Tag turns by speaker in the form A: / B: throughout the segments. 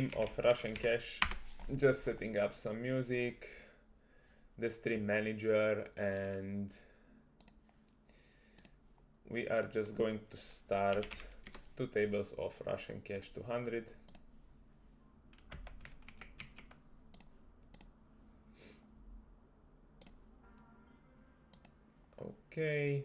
A: stream of Russian Cash. Just setting up some music, the stream manager, and we are just going to start 2 tables of Russian Cash 200. Okay.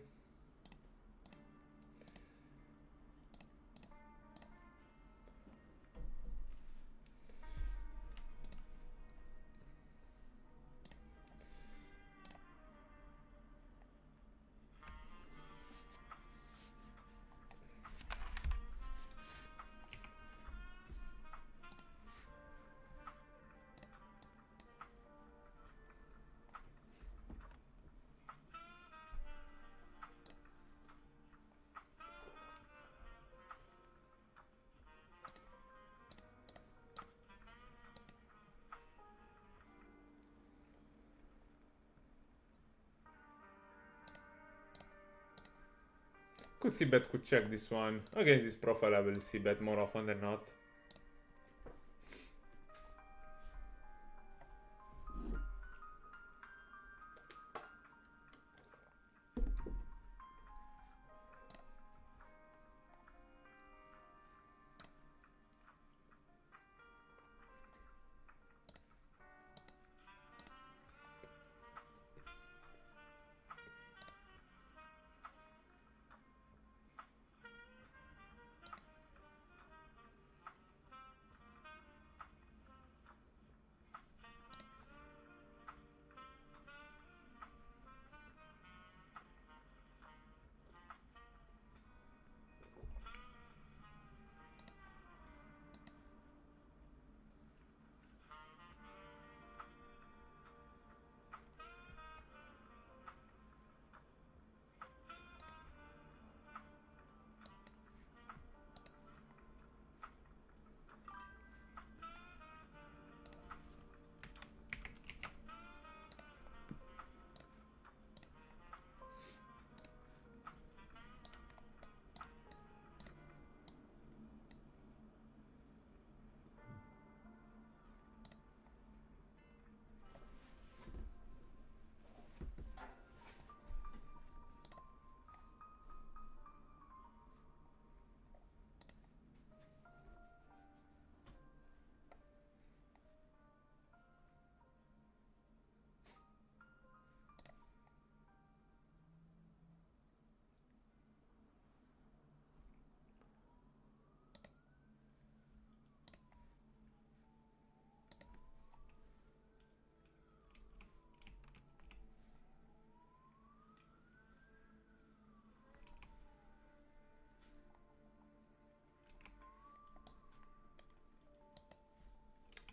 A: Could c-bet could check this one. Against this profile I will c-bet more often than not.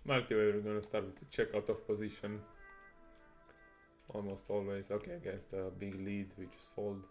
A: Multi-way we're gonna start with the check out of position. Almost always. Okay, against a big lead we just fold.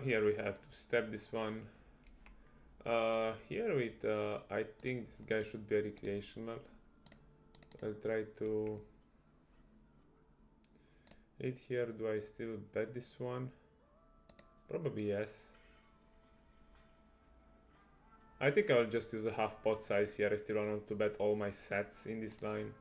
A: Here we have to step this one. Here with, I think this guy should be a recreational. I'll try to lead here. Do I still bet this one? Probably yes. I think I'll just use a half pot size here. I still want to bet all my sets in this line.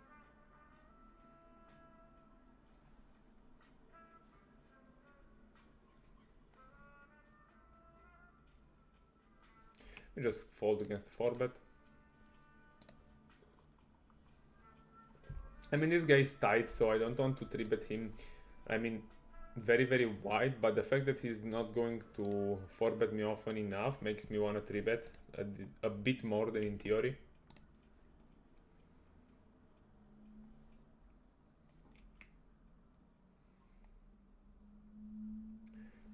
A: We just fold against the 4-bet. I mean, this guy is tight, so I don't want to 3-bet him. I mean, very, very wide, but the fact that he's not going to 4-bet me often enough makes me want to 3-bet a bit more than in theory.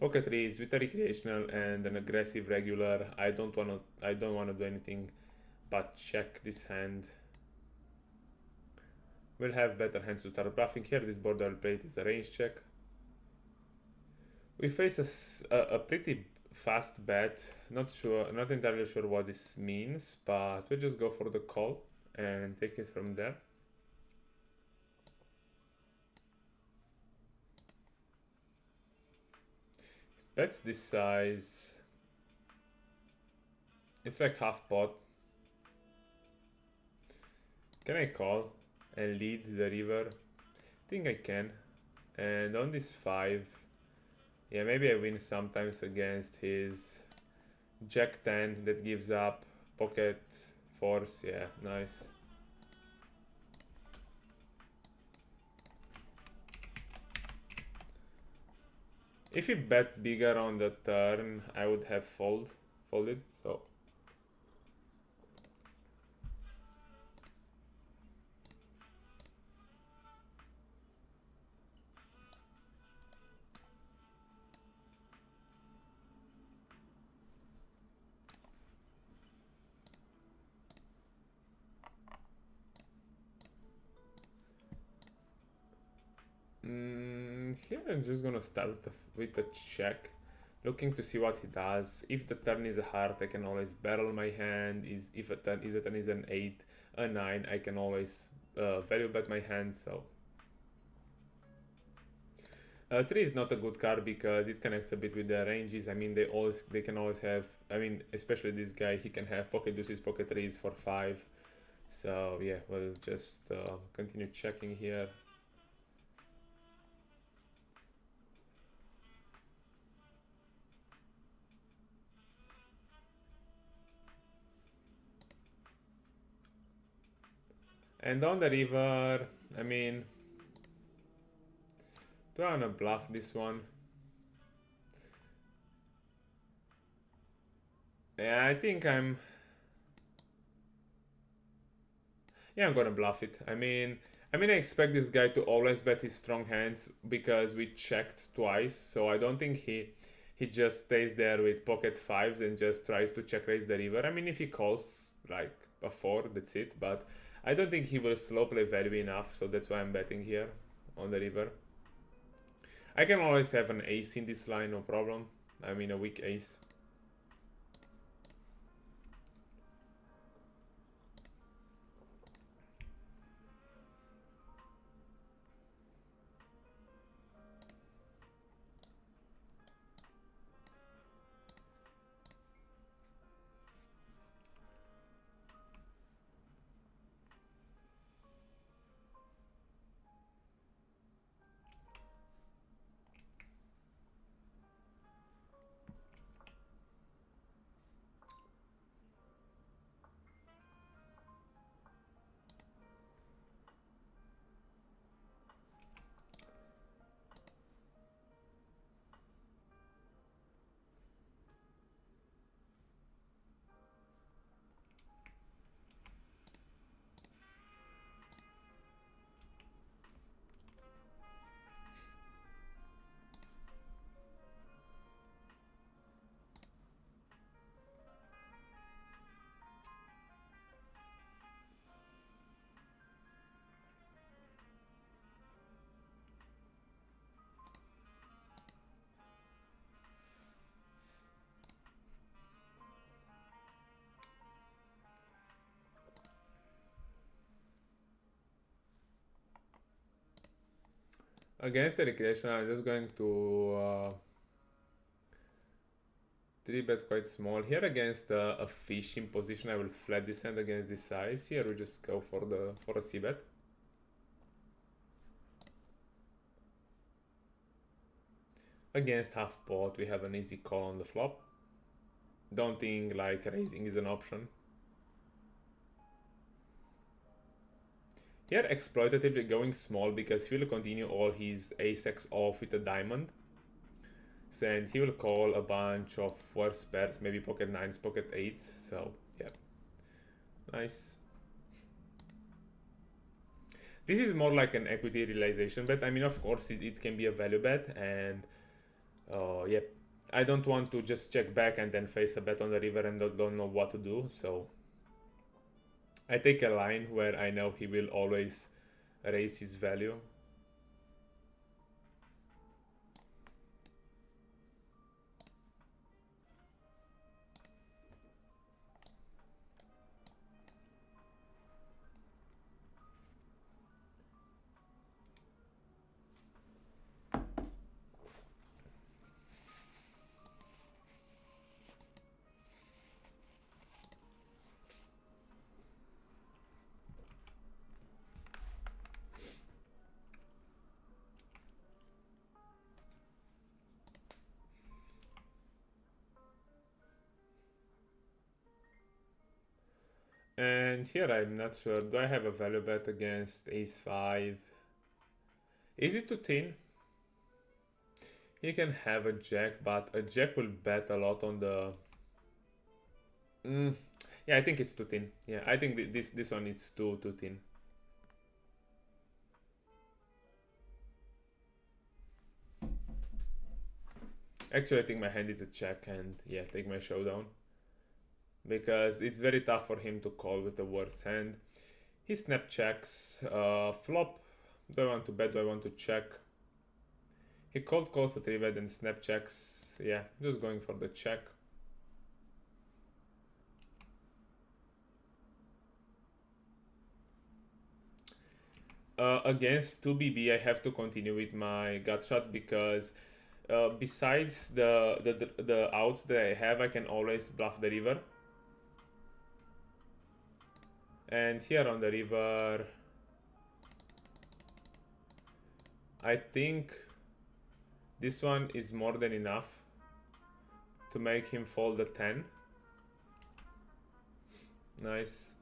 A: Pocket threes with a recreational and an aggressive regular. I don't wanna do anything but check this hand. We'll have better hands to start bluffing here. This board I will play it as a range check. We face a pretty fast bet. Not entirely sure what this means, but we'll just go for the call and take it from there. Bets this size. It's like half pot. Can I call and lead the river? I think I can. And on this 5, yeah, maybe I win sometimes against his Jack 10 that gives up pocket 4s. Yeah, nice. If he bet bigger on the turn, I would have folded, so. Here I'm just gonna start with a check, looking to see what he does. If the turn is a heart, I can always barrel my hand. If the turn is an 8, a 9, I can always value bet my hand. So 3 is not a good card because it connects a bit with the ranges. I mean, they can always have. I mean, especially this guy, he can have pocket deuces, pocket 3s for 5. So yeah, we'll just continue checking here. And on the river, I mean, do I wanna bluff this one? Yeah, I think I'm gonna bluff it. I mean, I expect this guy to always bet his strong hands because we checked twice, so I don't think he just stays there with pocket 5s and just tries to check raise the river. I mean, if he calls like a 4, that's it, but I don't think he will slow play value enough, so that's why I'm betting here on the river. I can always have an ace in this line, no problem. I mean, a weak ace. Against the recreation, I'm just going to 3-bet quite small. Here against a fish in position, I will flat this hand against this size. Here we just go for a c-bet. Against half pot, we have an easy call on the flop. Don't think like raising is an option. Here exploitatively going small because he will continue all his ace-x off with a diamond. And he will call a bunch of worse pairs, maybe pocket 9s, pocket 8s. So yeah, nice. This is more like an equity realization bet. I mean, of course, it can be a value bet, and Yeah, I don't want to just check back and then face a bet on the river and don't know what to do. So I take a line where I know he will always raise his value. And here I'm not sure. Do I have a value bet against ace 5? Is it too thin? He can have a jack, but a jack will bet a lot on the... Yeah, I think it's too thin. Yeah, I think this one is too thin. Actually, I think my hand is a check and yeah, take my showdown. Because it's very tough for him to call with the worst hand. He snap checks, flop. Do I want to bet? Do I want to check? He cold calls the 3-bet and snap checks. Yeah, just going for the check. Against 2BB, I have to continue with my gut shot because besides the outs that I have, I can always bluff the river. And here on the river, I think this one is more than enough to make him fold the 10. Nice.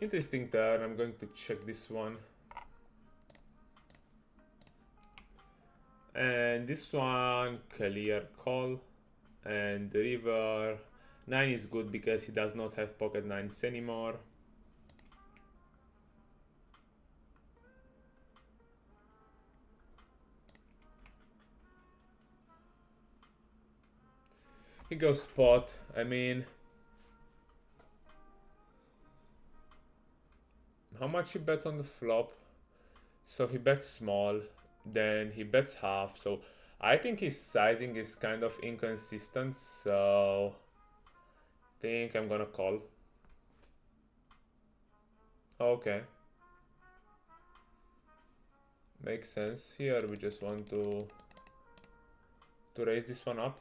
A: Interesting turn. I'm going to check this one. And this one, clear call. And the river 9 is good because he does not have pocket 9s anymore. He goes spot. I mean, how much he bets on the flop? So he bets small, then he bets half. So I think his sizing is kind of inconsistent. So I think I'm gonna call. Okay. Makes sense. Here we just want to raise this one up.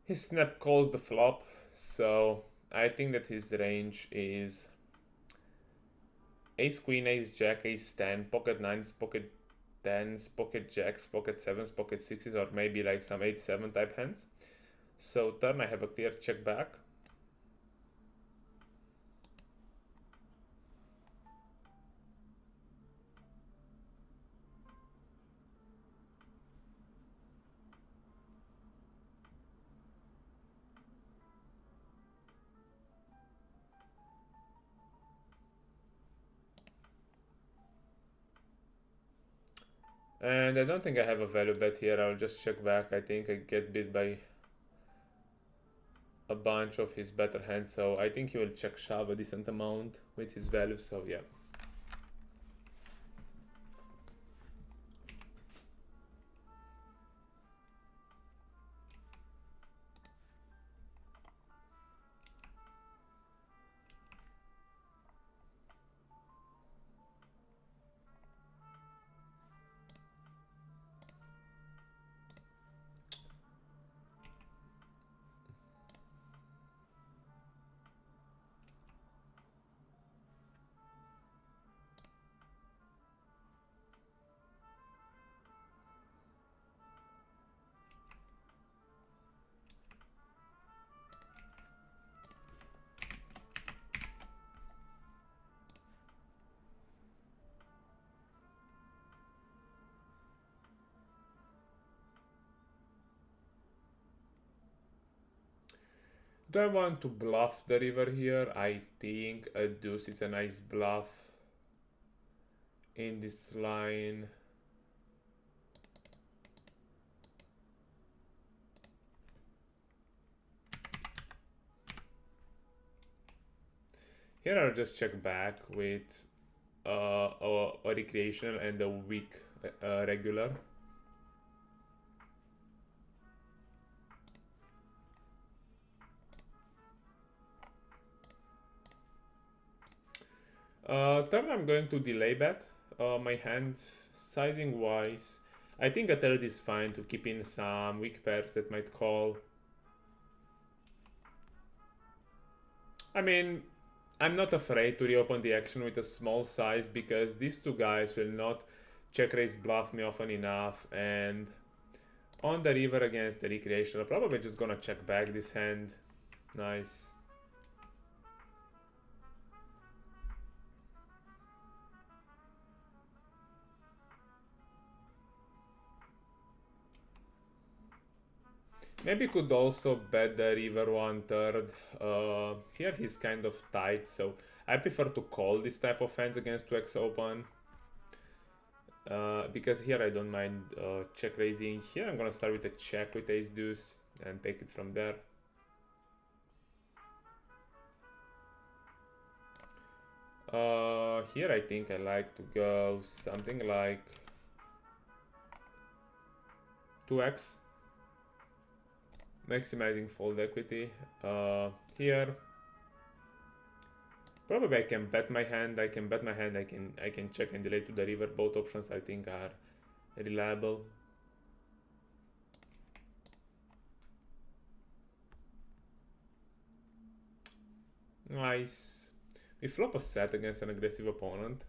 A: His snap calls the flop, so I think that his range is ace queen, ace jack, ace 10, pocket 9s, pocket 10s, pocket jacks, pocket 7s, pocket 6s, or maybe like some 8-7 type hands. So turn I have a clear check back. And I don't think I have a value bet here. I'll just check back. I think I get beat by a bunch of his better hands, so I think he will check shove a decent amount with his value. So yeah. Do I want to bluff the river here? I think a deuce is a nice bluff in this line. Here I'll just check back with a recreational and a weak regular. Turn I'm going to delay bet. My hand sizing wise, I think a third is fine to keep in some weak pairs that might call. I mean, I'm not afraid to reopen the action with a small size because these two guys will not check raise bluff me often enough, and on the river against the recreational, probably just gonna check back this hand. Nice. Maybe could also bet the river 1/3. Here he's kind of tight, so I prefer to call this type of hands against 2x open. Because here I don't mind check raising. Here I'm gonna start with a check with ace deuce and take it from there. Here I think I like to go something like 2x, maximizing fold equity. Here probably I can bet my hand. I can check and delay to the river. Both options I think are reliable. Nice. We flop a set against an aggressive opponent.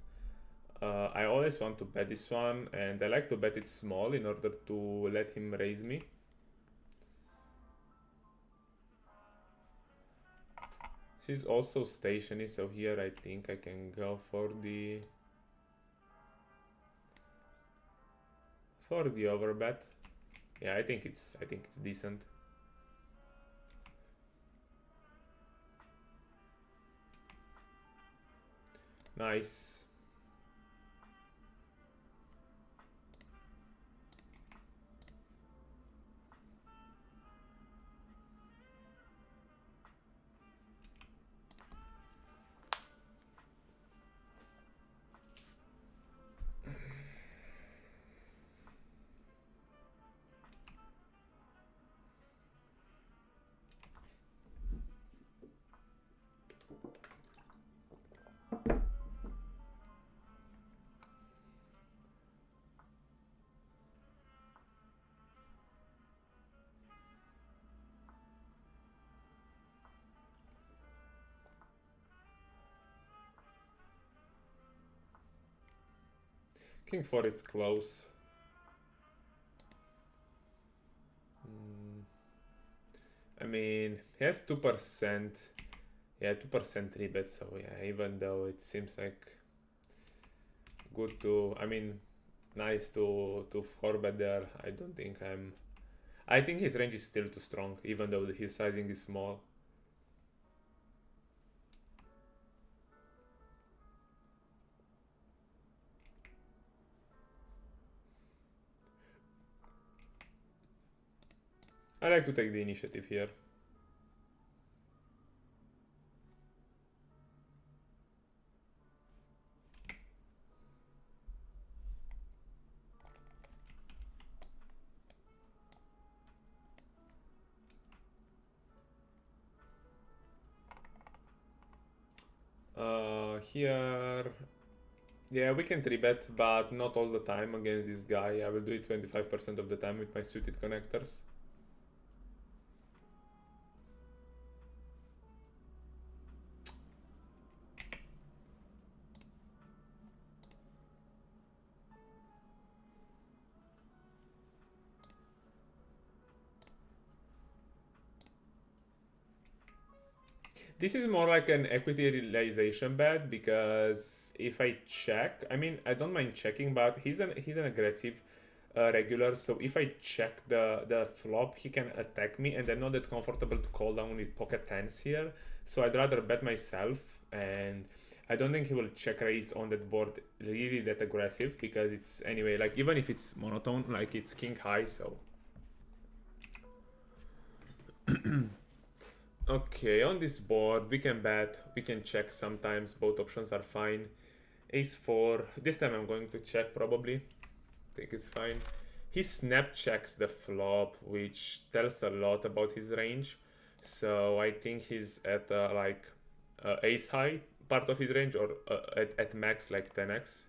A: I always want to bet this one, and I like to bet it small in order to let him raise me. She's also stationary, so here I think I can go for the overbet. Yeah, I think it's decent. Nice. King 4, it's close. I mean, he has 2%. Yeah, 2% rebet, so yeah, even though it seems like good to, I mean, nice to 4-bet there, I don't think I think his range is still too strong, even though his sizing is small. I like to take the initiative here. Here, yeah, we can 3-bet, but not all the time against this guy. I will do it 25% of the time with my suited connectors. This is more like an equity realization bet, because if I check, I mean, I don't mind checking, but he's an aggressive regular. So if I check the flop, he can attack me, and I'm not that comfortable to call down with pocket tens here. So I'd rather bet myself, and I don't think he will check raise on that board really that aggressive, because it's anyway, like, even if it's monotone, like, it's king high, so. Okay, on this board we can bet, we can check sometimes, both options are fine. Ace 4, this time I'm going to check probably, I think it's fine. He snap checks the flop, which tells a lot about his range, so I think he's at like ace high part of his range, or at max like 10x.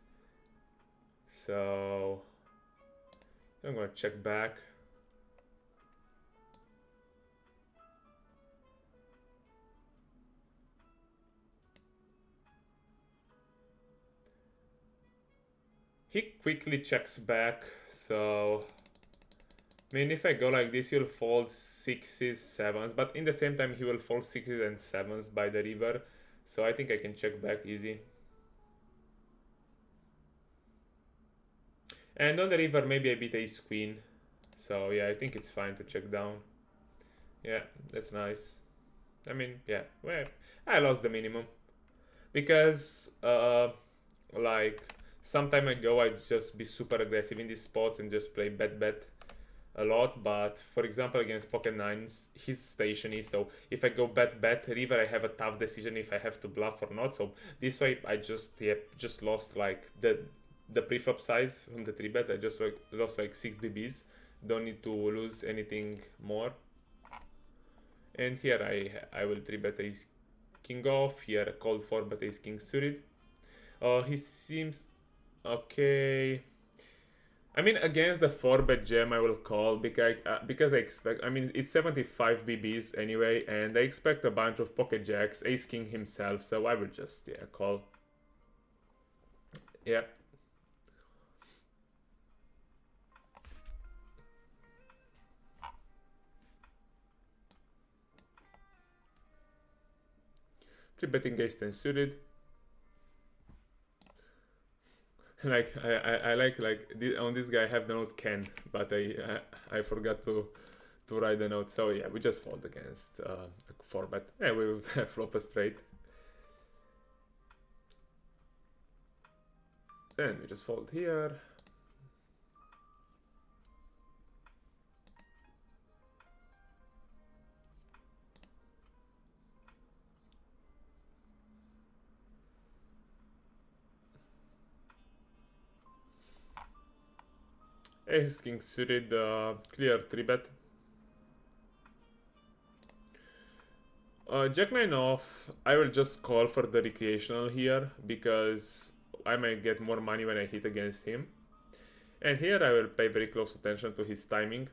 A: So I'm gonna check back. He quickly checks back, so I mean, if I go like this, he'll fold 6s, 7s, but in the same time he will fold 6s and 7s by the river, so I think I can check back easy. And on the river maybe I beat ace queen, so yeah, I think it's fine to check down. Yeah, that's nice. I mean, yeah, well, I lost the minimum, because like some time ago I'd just be super aggressive in these spots and just play bet a lot, but for example against pocket nines he's stationy, so if I go bet river, I have a tough decision if I have to bluff or not. So this way I just lost like the preflop size from the 3-bet. I just lost like 6 dBs, don't need to lose anything more. And here I will 3-bet ace king off, here a called 4-bet ace king suited. He seems okay. I mean, against the 4-bet jam I will call, because I expect, I mean, it's 75 BBs anyway, and I expect a bunch of pocket jacks, ace king himself, so I will just, yeah, call. Yeah. Three-betting ace 10 suited. Like, I like on this guy I have the note Ken, but I forgot to write the note. So yeah, we just fold against 4-bet. Yeah, we will flop a straight. Then we just fold here. Ace king suited, clear 3-bet. Jack 9 off, I will just call for the recreational here, because I might get more money when I hit against him. And here I will pay very close attention to his timing.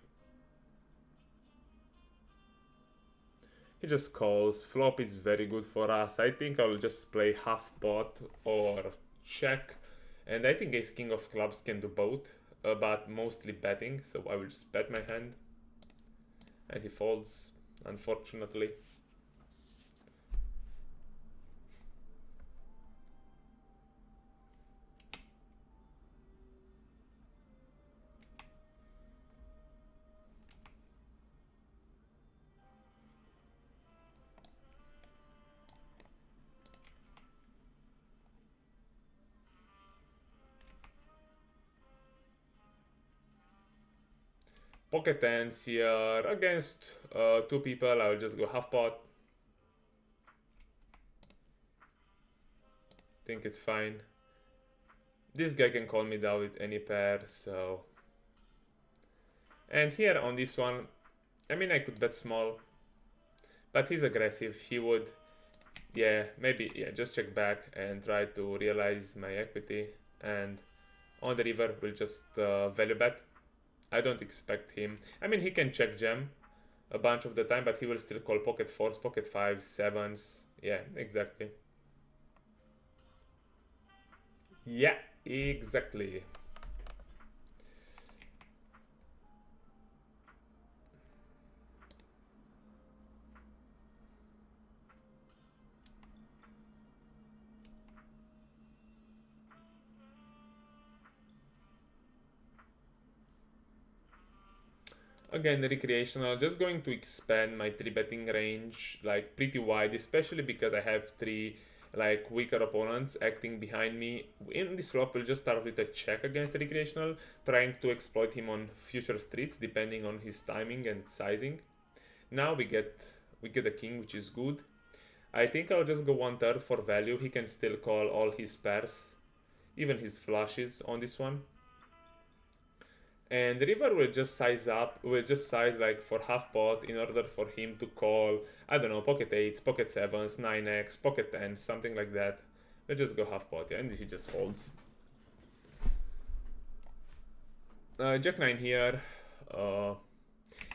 A: He just calls. Flop is very good for us. I think I'll just play half pot or check. And I think ace king of clubs can do both, but mostly betting. So I will just bet my hand. And he folds, unfortunately. Pocket tens here against 2 people. I will just go half pot. Think it's fine. This guy can call me down with any pair, so. And here on this one, I mean, I could bet small, but he's aggressive. He would, yeah, maybe, yeah, just check back and try to realize my equity. And on the river, we'll just value bet. I don't expect him. I mean, he can check jam a bunch of the time, but he will still call pocket 4s, pocket 5s, 7s. Yeah, exactly. Yeah, exactly. Again, recreational, just going to expand my 3-betting range like pretty wide, especially because I have 3 like weaker opponents acting behind me. In this flop, we'll just start with a check against recreational, trying to exploit him on future streets depending on his timing and sizing. Now we get a king, which is good. I think I'll just go 1/3 for value. He can still call all his pairs, even his flushes on this one. And the river will just size up, will just size like for half pot in order for him to call, I don't know, pocket 8s, pocket 7s, 9x, pocket 10s, something like that. We'll just go half pot, yeah, and he just folds. Jack 9 here.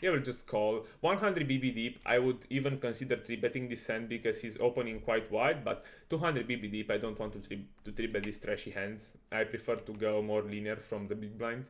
A: Yeah, we'll just call. 100 BB deep, I would even consider 3-betting this hand because he's opening quite wide, but 200 BB deep, I don't want to 3-bet these trashy hands. I prefer to go more linear from the big blind.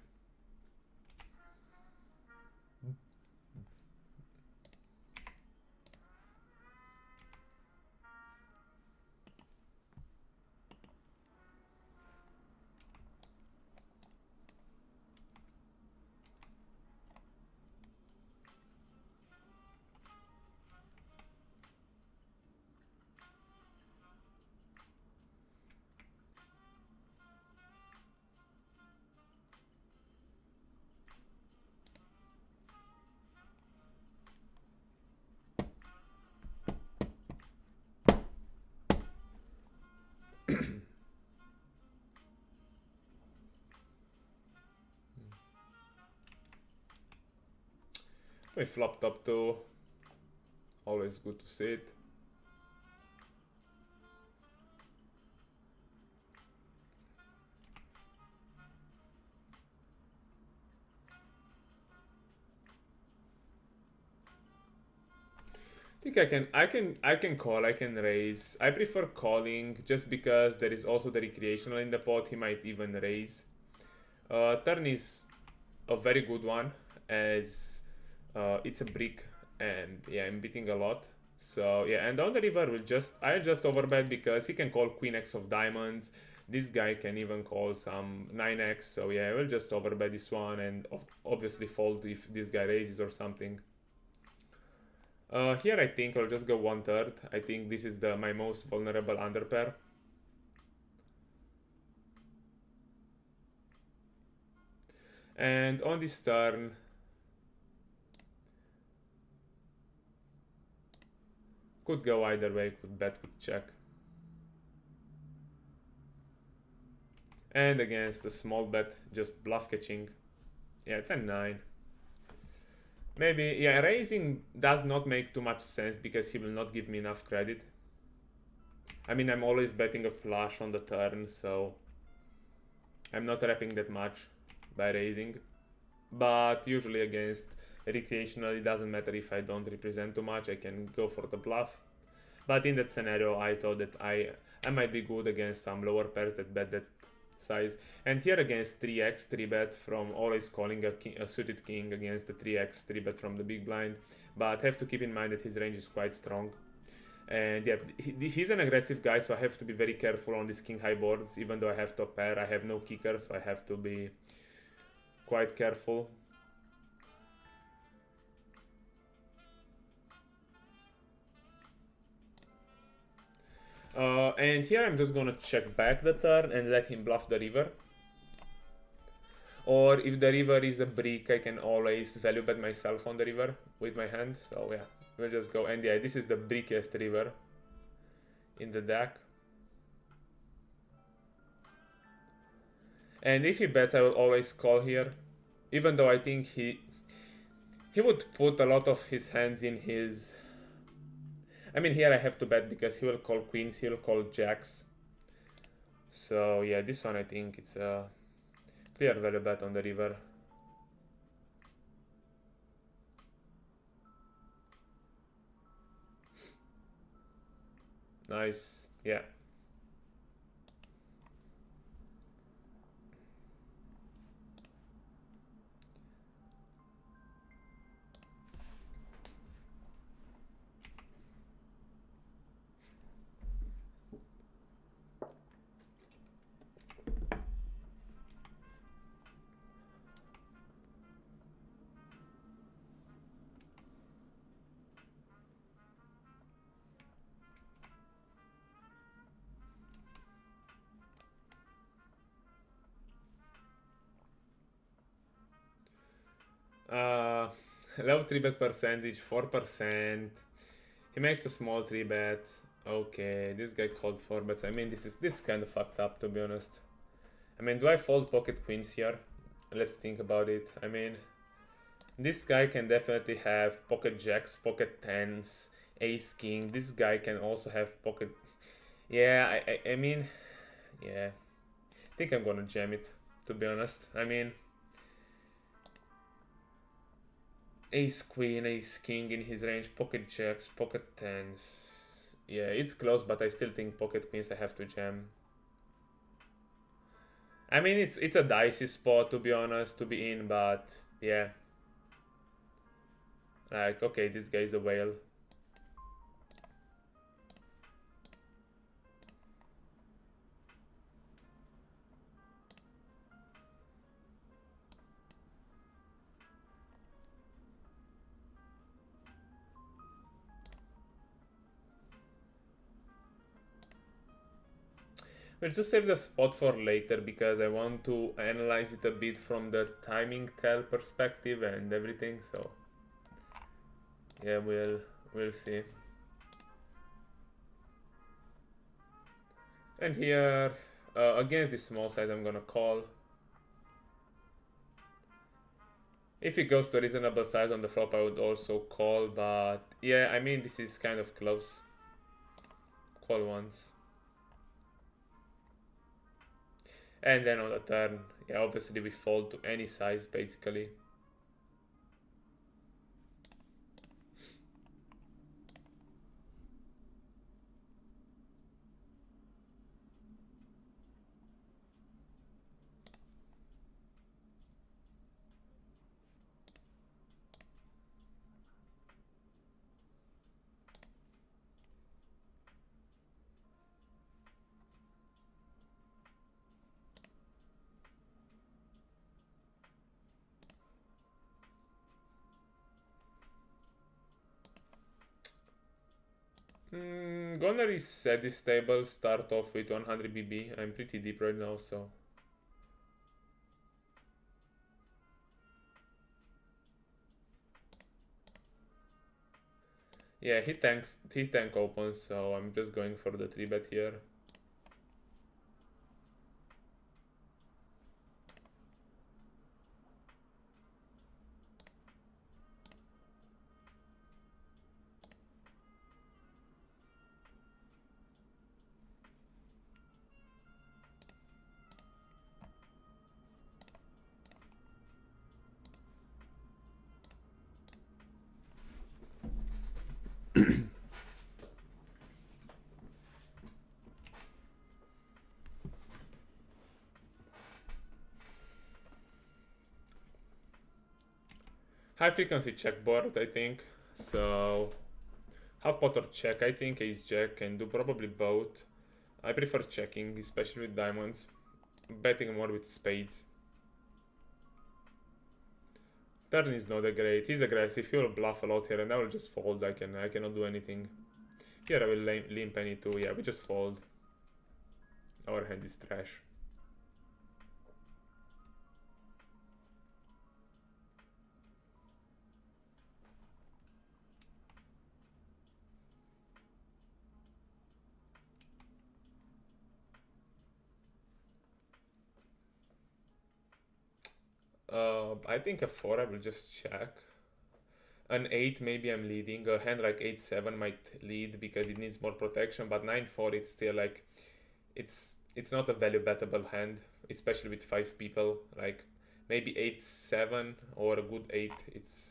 A: We flopped up to, always good to see it. I think I can call, I can raise. I prefer calling just because there is also the recreational in the pot. He might even raise. Turn is a very good one as it's a brick and yeah, I'm beating a lot. So yeah, and on the river I'll just overbet because he can call queen x of diamonds. This guy can even call some 9x. So yeah, I will just overbet this one and obviously fold if this guy raises or something. Here I think I'll just go 1/3. I think this is my most vulnerable underpair. And on this turn, could go either way, could bet, could check. And against a small bet, just bluff catching. Yeah, 10-9. Maybe, yeah, raising does not make too much sense because he will not give me enough credit. I mean, I'm always betting a flush on the turn, so I'm not wrapping that much by raising. But usually against recreational, it doesn't matter if I don't represent too much, I can go for the bluff. But in that scenario, I thought that I might be good against some lower pairs that bet that size. And here against 3x 3-bet from always calling a suited king against the 3x 3-bet from the big blind. But have to keep in mind that his range is quite strong. And yeah, he's an aggressive guy, so I have to be very careful on these king high boards. Even though I have top pair, I have no kicker, so I have to be quite careful. And here I'm just gonna check back the turn and let him bluff the river. Or if the river is a brick, I can always value bet myself on the river with my hand. So yeah, we'll just go. And yeah, this is the brickiest river in the deck. And if he bets, I will always call here. Even though I think he would put a lot of his hands in his... I mean, here I have to bet because he will call queens, he will call jacks. So yeah, this one I think it's a clear value bet on the river. Nice, yeah. Low 3-bet percentage, 4%. He makes a small 3-bet. Okay, this guy called 4-bets. I mean, this is kind of fucked up, to be honest. I mean, do I fold pocket queens here? Let's think about it. I mean, this guy can definitely have pocket jacks, pocket tens, ace king. This guy can also have pocket... Yeah, I mean, yeah. I think I'm gonna jam it, to be honest. I mean, ace queen, ace king in his range, pocket jacks, pocket tens. Yeah, it's close, but I still think pocket queens I have to jam. I mean, it's a dicey spot, to be honest, to be in, but yeah. Like, okay, this guy is a whale. We'll just save the spot for later because I want to analyze it a bit from the timing tell perspective and everything, so yeah, we'll see. And here, against this small size, I'm gonna call. If it goes to a reasonable size on the flop, I would also call, but yeah, I mean, this is kind of close. Call once. And then on the turn, yeah, obviously we fold to any size, basically. Gonna reset this table, start off with 100 BB. I'm pretty deep right now, so... Yeah, he tank opens, so I'm just going for the 3-bet here. High frequency check board, I think. So half pot or check, I think ace jack can do probably both. I prefer checking, especially with diamonds. Betting more with spades. Turn is not that great. He's aggressive. He will bluff a lot here, and I will just fold. I cannot do anything. Here I will limp any too. Yeah, we just fold. Our hand is trash. I think a 4 I will just check. An 8 maybe I'm leading. A hand like 8-7 might lead because it needs more protection, but 9-4 it's still like it's not a value bettable hand, especially with 5 people. Like maybe 8-7 or a good 8, it's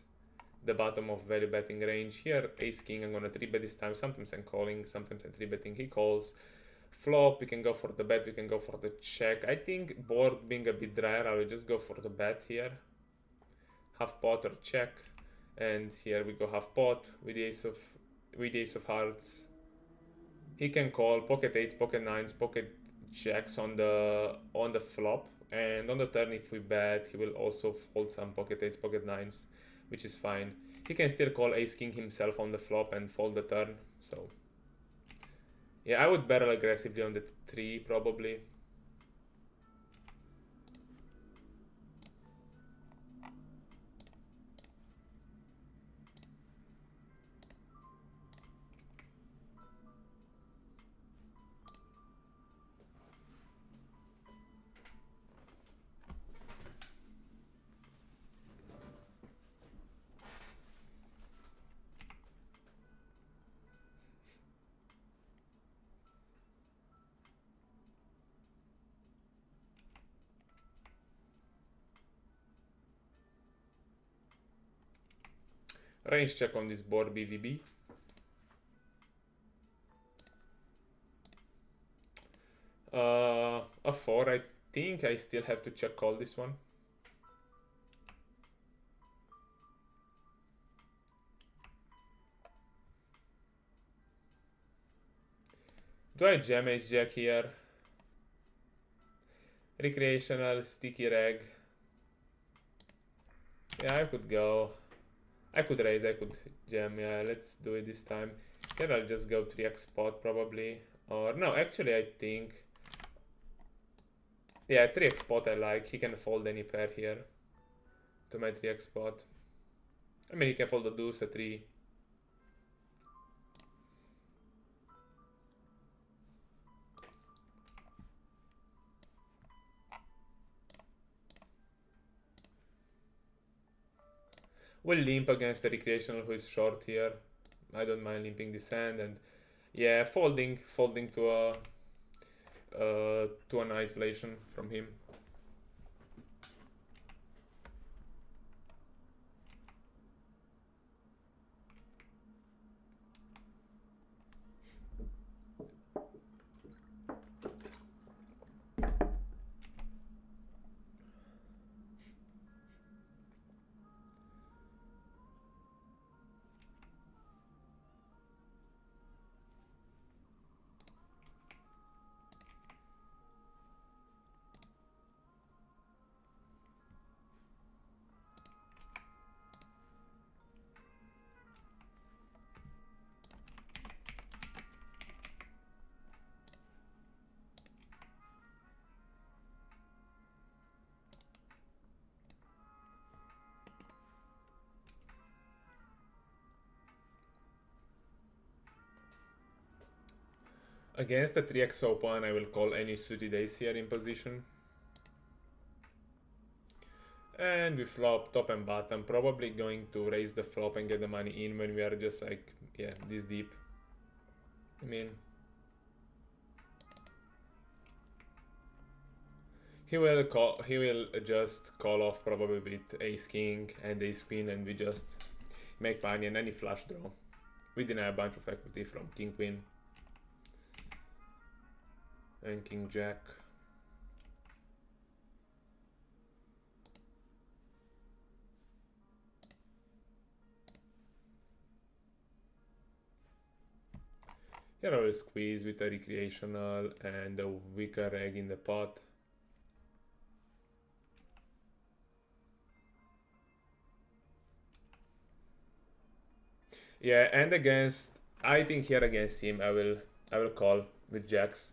A: the bottom of value betting range. Here ace king, I'm gonna 3-bet this time. Sometimes I'm calling, sometimes I'm 3-betting. He calls. Flop, we can go for the bet, we can go for the check. I think board being a bit drier, I will just go for the bet here. Half pot or check. And here we go half pot with the ace of hearts. He can call pocket 8s, pocket 9s, pocket jacks on the flop. And on the turn, if we bet, he will also fold some pocket 8s, pocket 9s, which is fine. He can still call ace king himself on the flop and fold the turn, so... Yeah, I would barrel aggressively on the 3, probably. Range check on this board, BVB. A 4, I think I still have to check call this one. Do I jam ace jack here? Recreational, sticky reg. Yeah, I could go. I could raise, I could jam. Yeah, let's do it this time. Then I'll just go 3x spot probably. Or no, actually I think. Yeah, 3x spot I like. He can fold any pair here to my 3x spot. I mean, he can fold a deuce, a 3. We'll limp against the recreational who is short here. I don't mind limping this hand, and yeah, folding to an isolation from him. Against the 3x open, I will call any suited ace here in position. And we flop top and bottom, probably going to raise the flop and get the money in when we are just like, yeah, this deep. I mean, he will just call off probably with ace king and ace queen, and we just make money and any flush draw. We deny a bunch of equity from king queen and king jack. Here I will squeeze with a recreational and a weaker egg in the pot. Yeah, and I think here against him, I will call with jacks.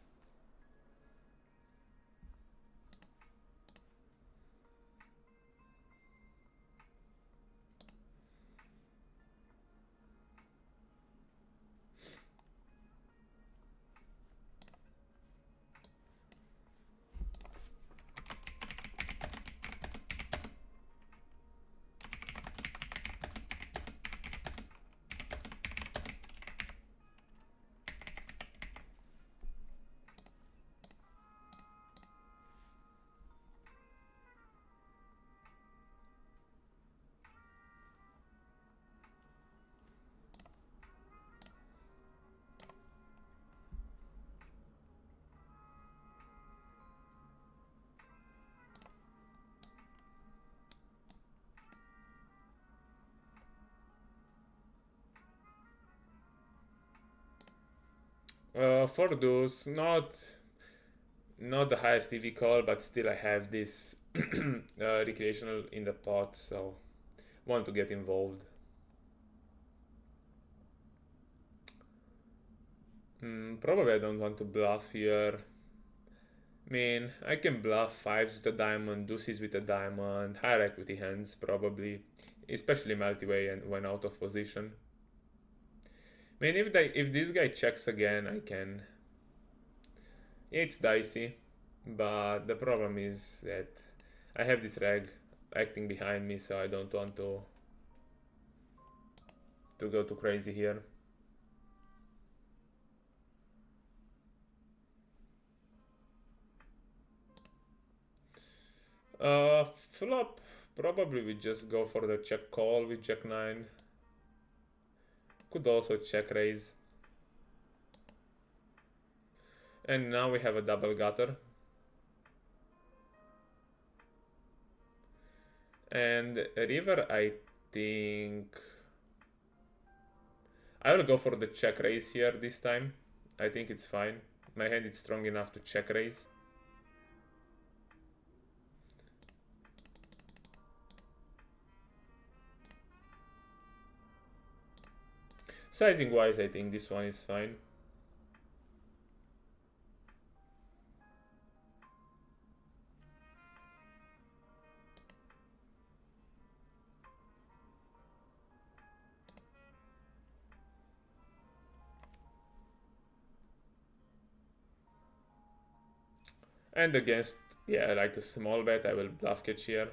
A: For those, not the highest EV call, but still I have this recreational in the pot, so want to get involved. Probably I don't want to bluff here. I mean, I can bluff fives with a diamond, deuces with a diamond, higher equity hands probably, especially multi-way and when out of position. I mean, if this guy checks again, I can. Yeah, it's dicey, but the problem is that I have this reg acting behind me, so I don't want to go too crazy here. Flop, probably we just go for the check call with jack 9. Could also check raise. And now we have a double gutter. And river, I think I will go for the check raise here this time. I think it's fine. My hand is strong enough to check raise. Sizing wise, I think this one is fine. And against, yeah, I like the small bet, I will bluff catch here.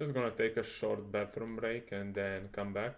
A: Just gonna take a short bathroom break and then come back.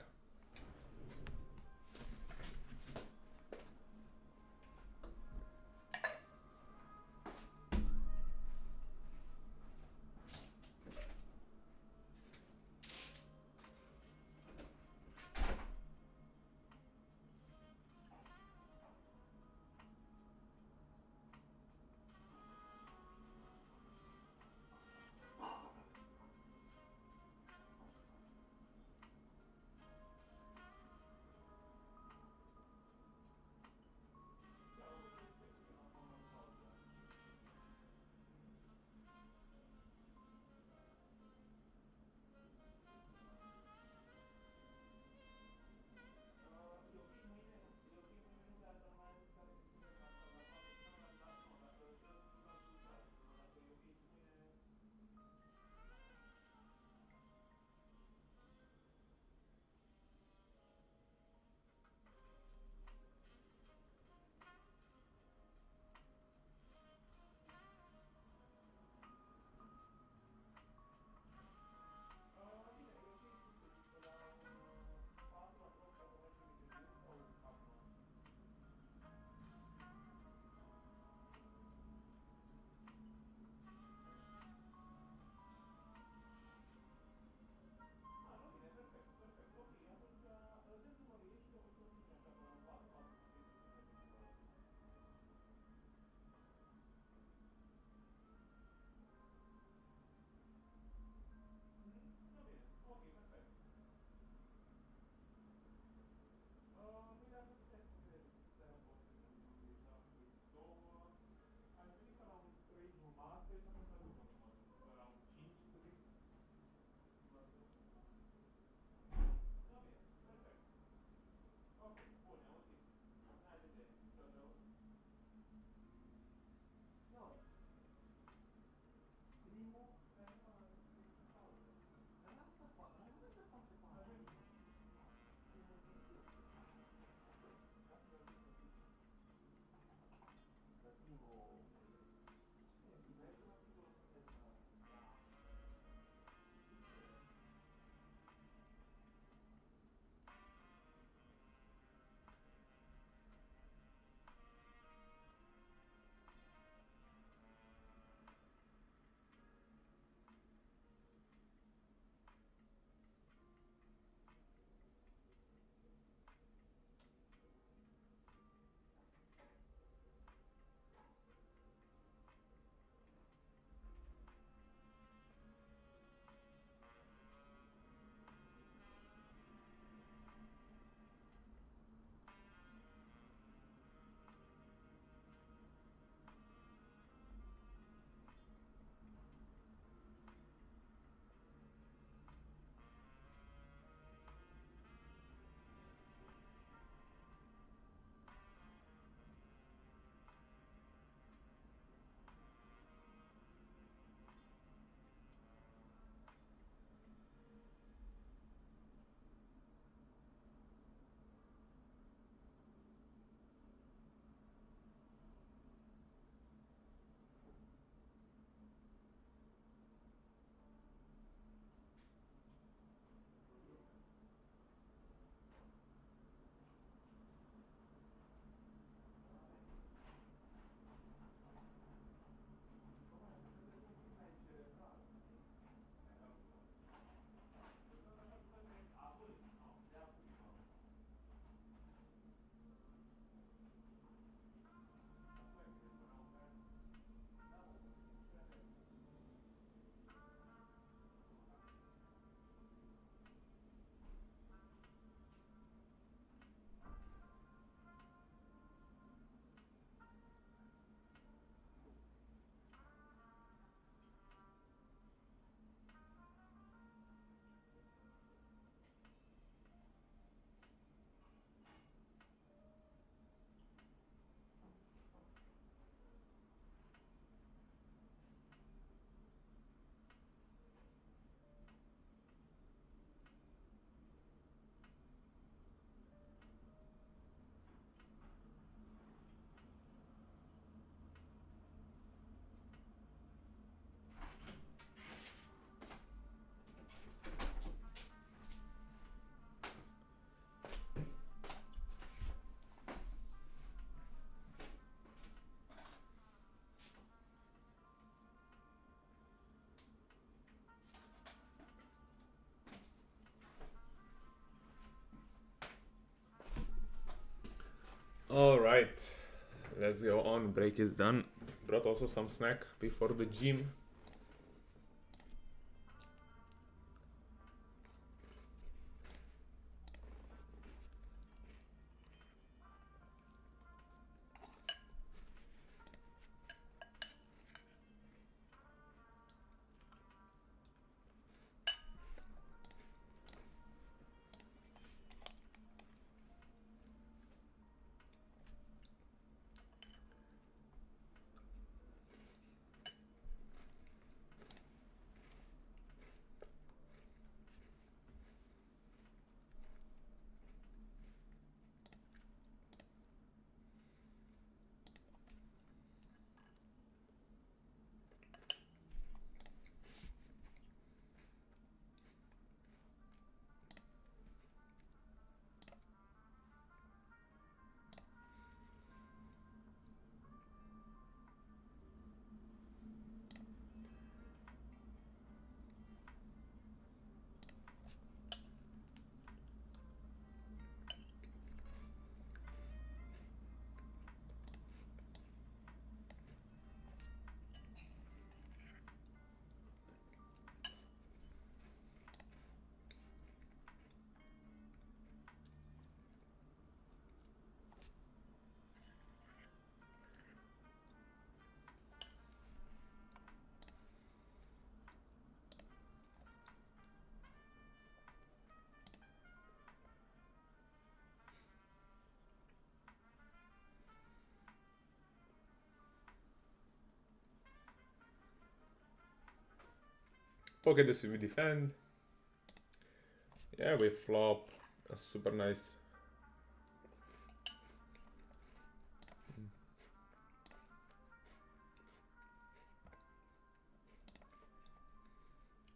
A: All right, let's go on. Break is done. Brought also some snack before the gym. Pocket this we defend. Yeah, we flop. That's super nice.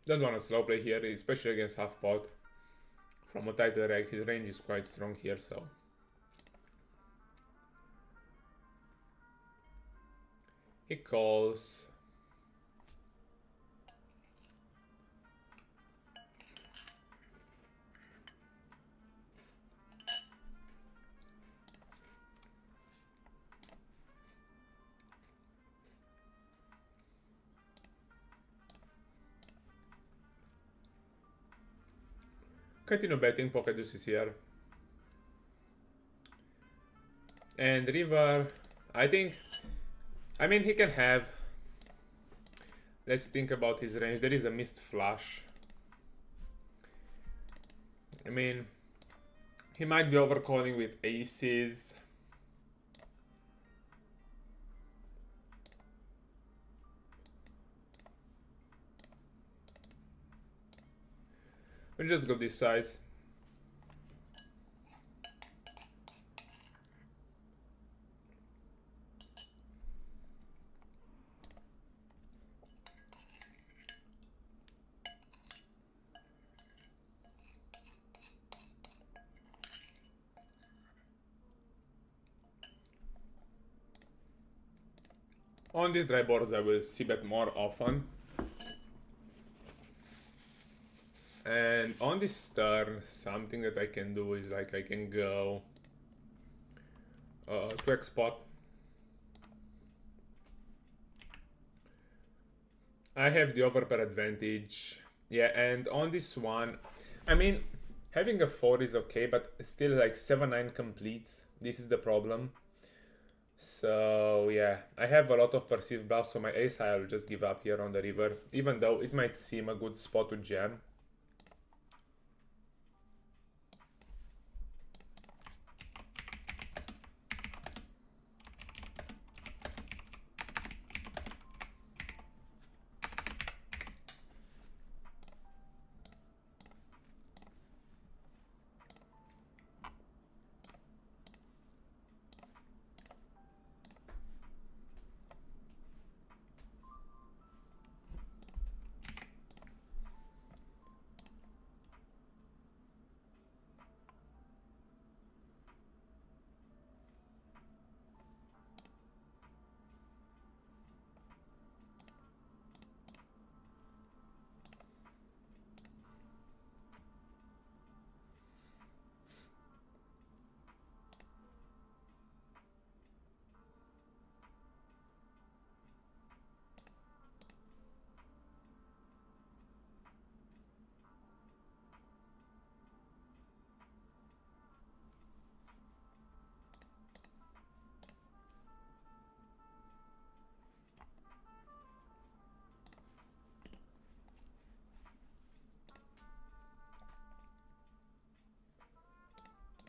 A: Don't want to slow play here, especially against half pot. From a tighter reg, his range is quite strong here, so. He calls. Continue betting, pocket deuces here. And river, I mean he can have. Let's think about his range. There is a missed flush. I mean, he might be overcalling with aces. We'll just go this size. On these dry boards I will c-bet more often. And on this turn, something that I can do is like I can go to X spot. I have the overpair advantage. Yeah, and on this one, I mean, having a 4 is okay, but still like 7-9 completes. This is the problem. So yeah, I have a lot of perceived bluffs, so my ace high I will just give up here on the river, even though it might seem a good spot to jam.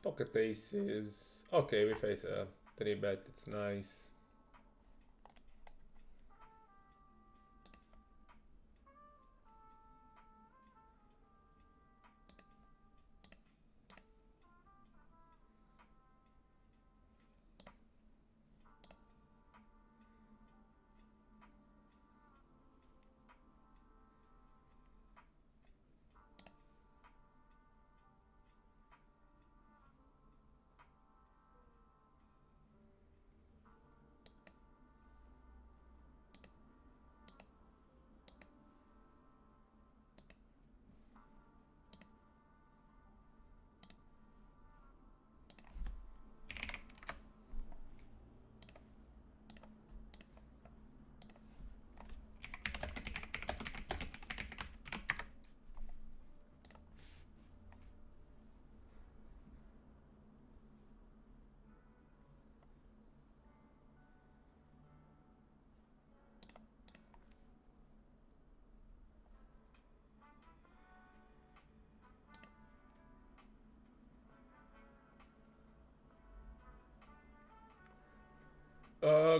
A: Pocket aces. Okay, we face a 3-bet, it's nice.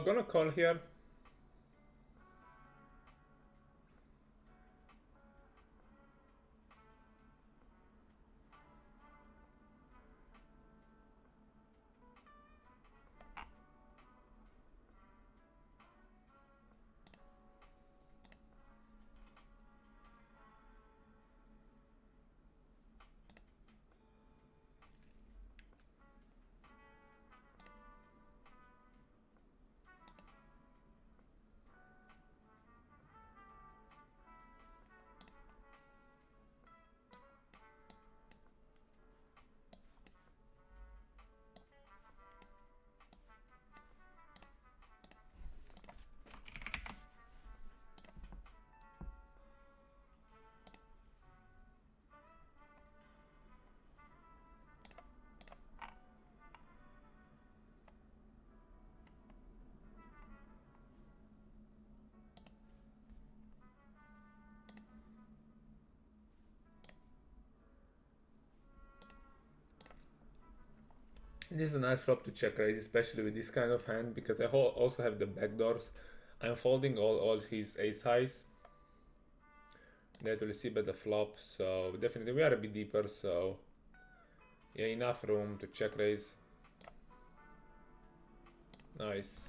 A: Gonna call here. This is a nice flop to check raise, especially with this kind of hand, because I also have the backdoors. I'm folding all his ace highs. They have to receive at the flop, so definitely we are a bit deeper, so yeah, enough room to check raise. Nice.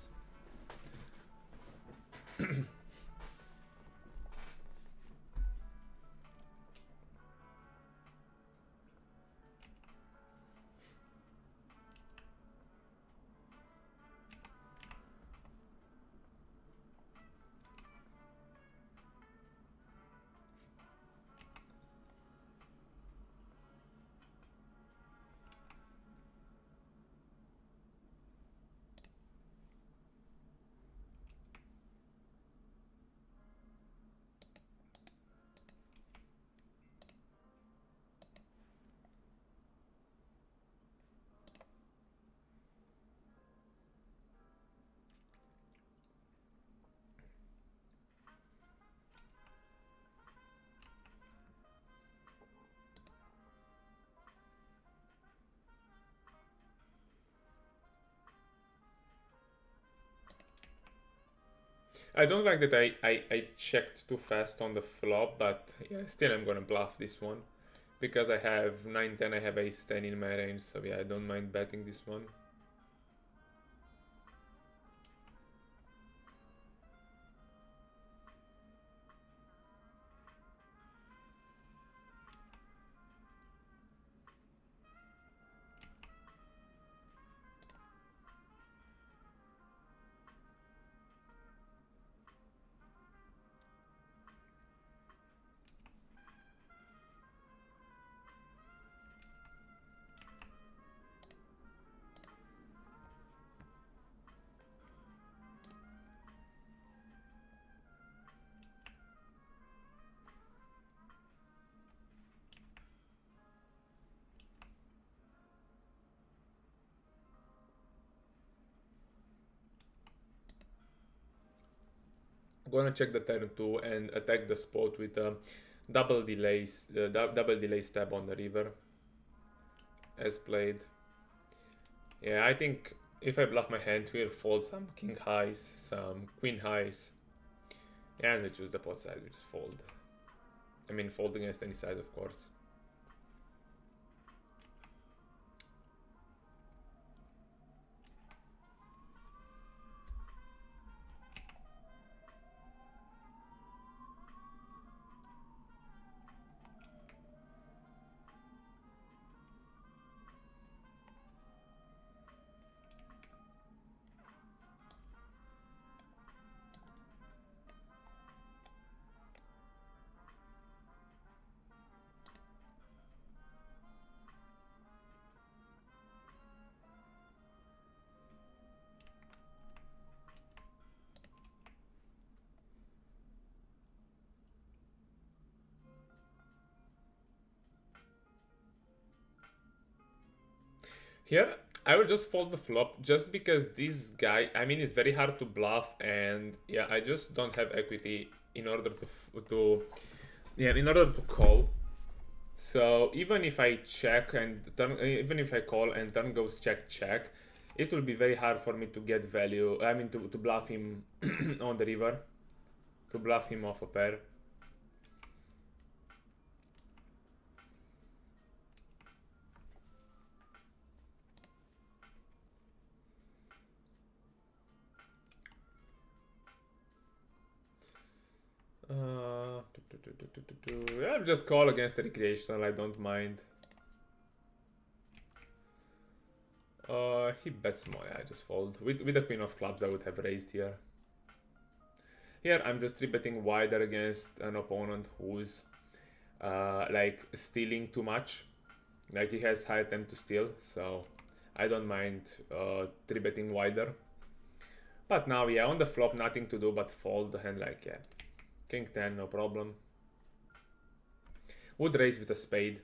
A: I don't like that I checked too fast on the flop, but yeah, still I'm gonna bluff this one. Because I have 9-10, I have ace-10 in my range, so yeah, I don't mind betting this one. Gonna check the turn 2 and attack the spot with a double delay stab on the river, as played. Yeah, I think if I bluff my hand, we'll fold some king highs, some queen highs, and we choose the pot side, we just fold. I mean, fold against any side, of course. Here, I will just fold the flop just because this guy, I mean, it's very hard to bluff, and yeah, I just don't have equity in order in order to call. So even if I check and turn, even if I call and turn goes check check, it will be very hard for me to get value. I mean, to bluff him on the river, to bluff him off a pair. I'll just call against the recreational, I don't mind. He bets more, yeah, I just fold. With the queen of clubs I would have raised here. Here I'm just 3-betting wider against an opponent who's like stealing too much. Like he has high attempt to steal, so I don't mind 3-betting wider. But now, yeah, on the flop, nothing to do but fold the hand like, yeah. King 10, no problem. Would raise with a spade.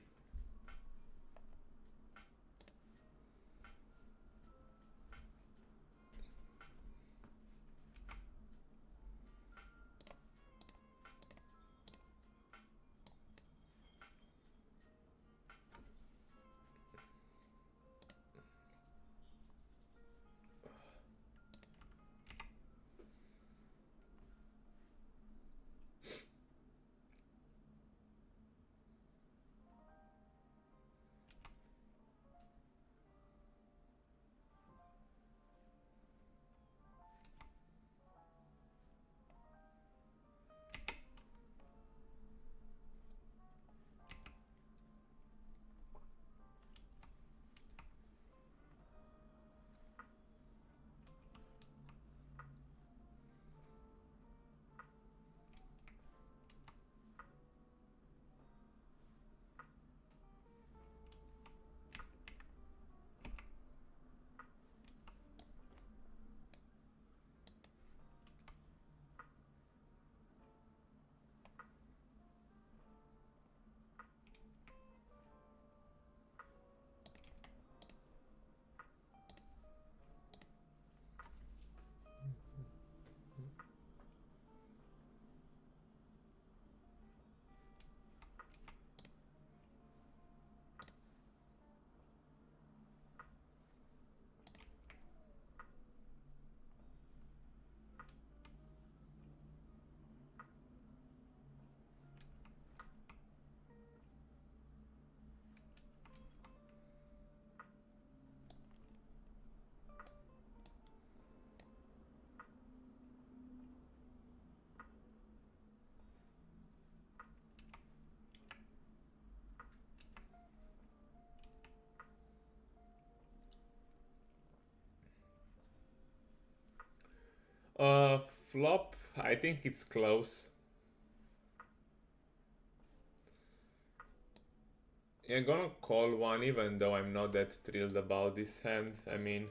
A: Flop, I think it's close. I'm gonna call one even though I'm not that thrilled about this hand. I mean,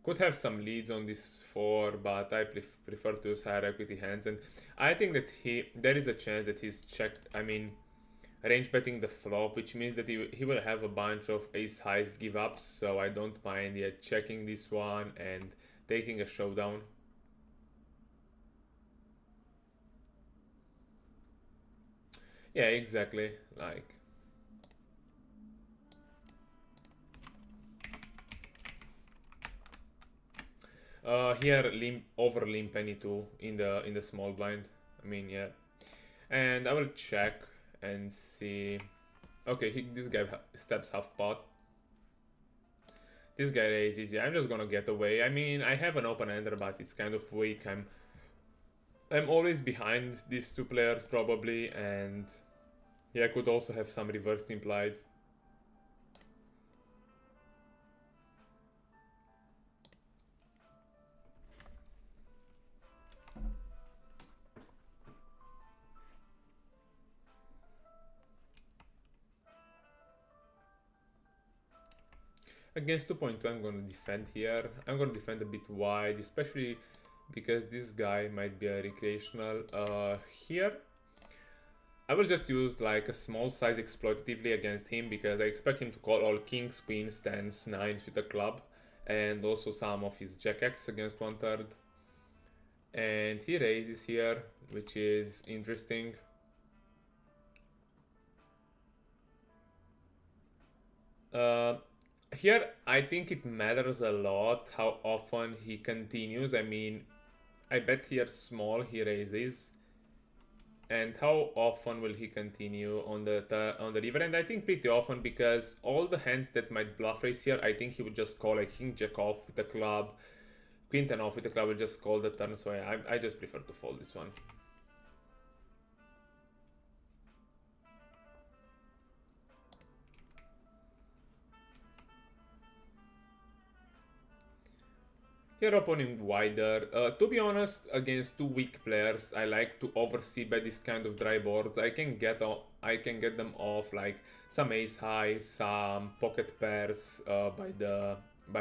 A: could have some leads on this 4, but I prefer to use higher equity hands, and I think that there is a chance that he's checked, I mean, range betting the flop, which means that he will have a bunch of ace highs give ups, so I don't mind yet checking this one and taking a showdown. Yeah, exactly, like... Here over limp any two in the small blind. I mean, yeah. And I will check and see. Okay, this guy steps half pot. This guy raises. Yeah, I'm just gonna get away. I mean, I have an open ender, but it's kind of weak. I'm always behind these two players probably, and yeah, I could also have some reversed implied. Against 2.2 I'm gonna defend here. I'm gonna defend a bit wide, especially because this guy might be a recreational. Here I will just use like a small size exploitatively against him because I expect him to call all kings, queens, tens, nines with a club, and also some of his jack X against 1/3. And he raises here, which is interesting. Here I think it matters a lot how often he continues. I mean, I bet here small he raises, and how often will he continue on the river? And I think pretty often, because all the hands that might bluff raise here, I think he would just call like king jack off with a club, queen 10 off with a club, will just call the turn. So I just prefer to fold this one. Here opening wider. To be honest, against two weak players, I like to oversee by this kind of dry boards. I can get them off like some ace high, some pocket pairs by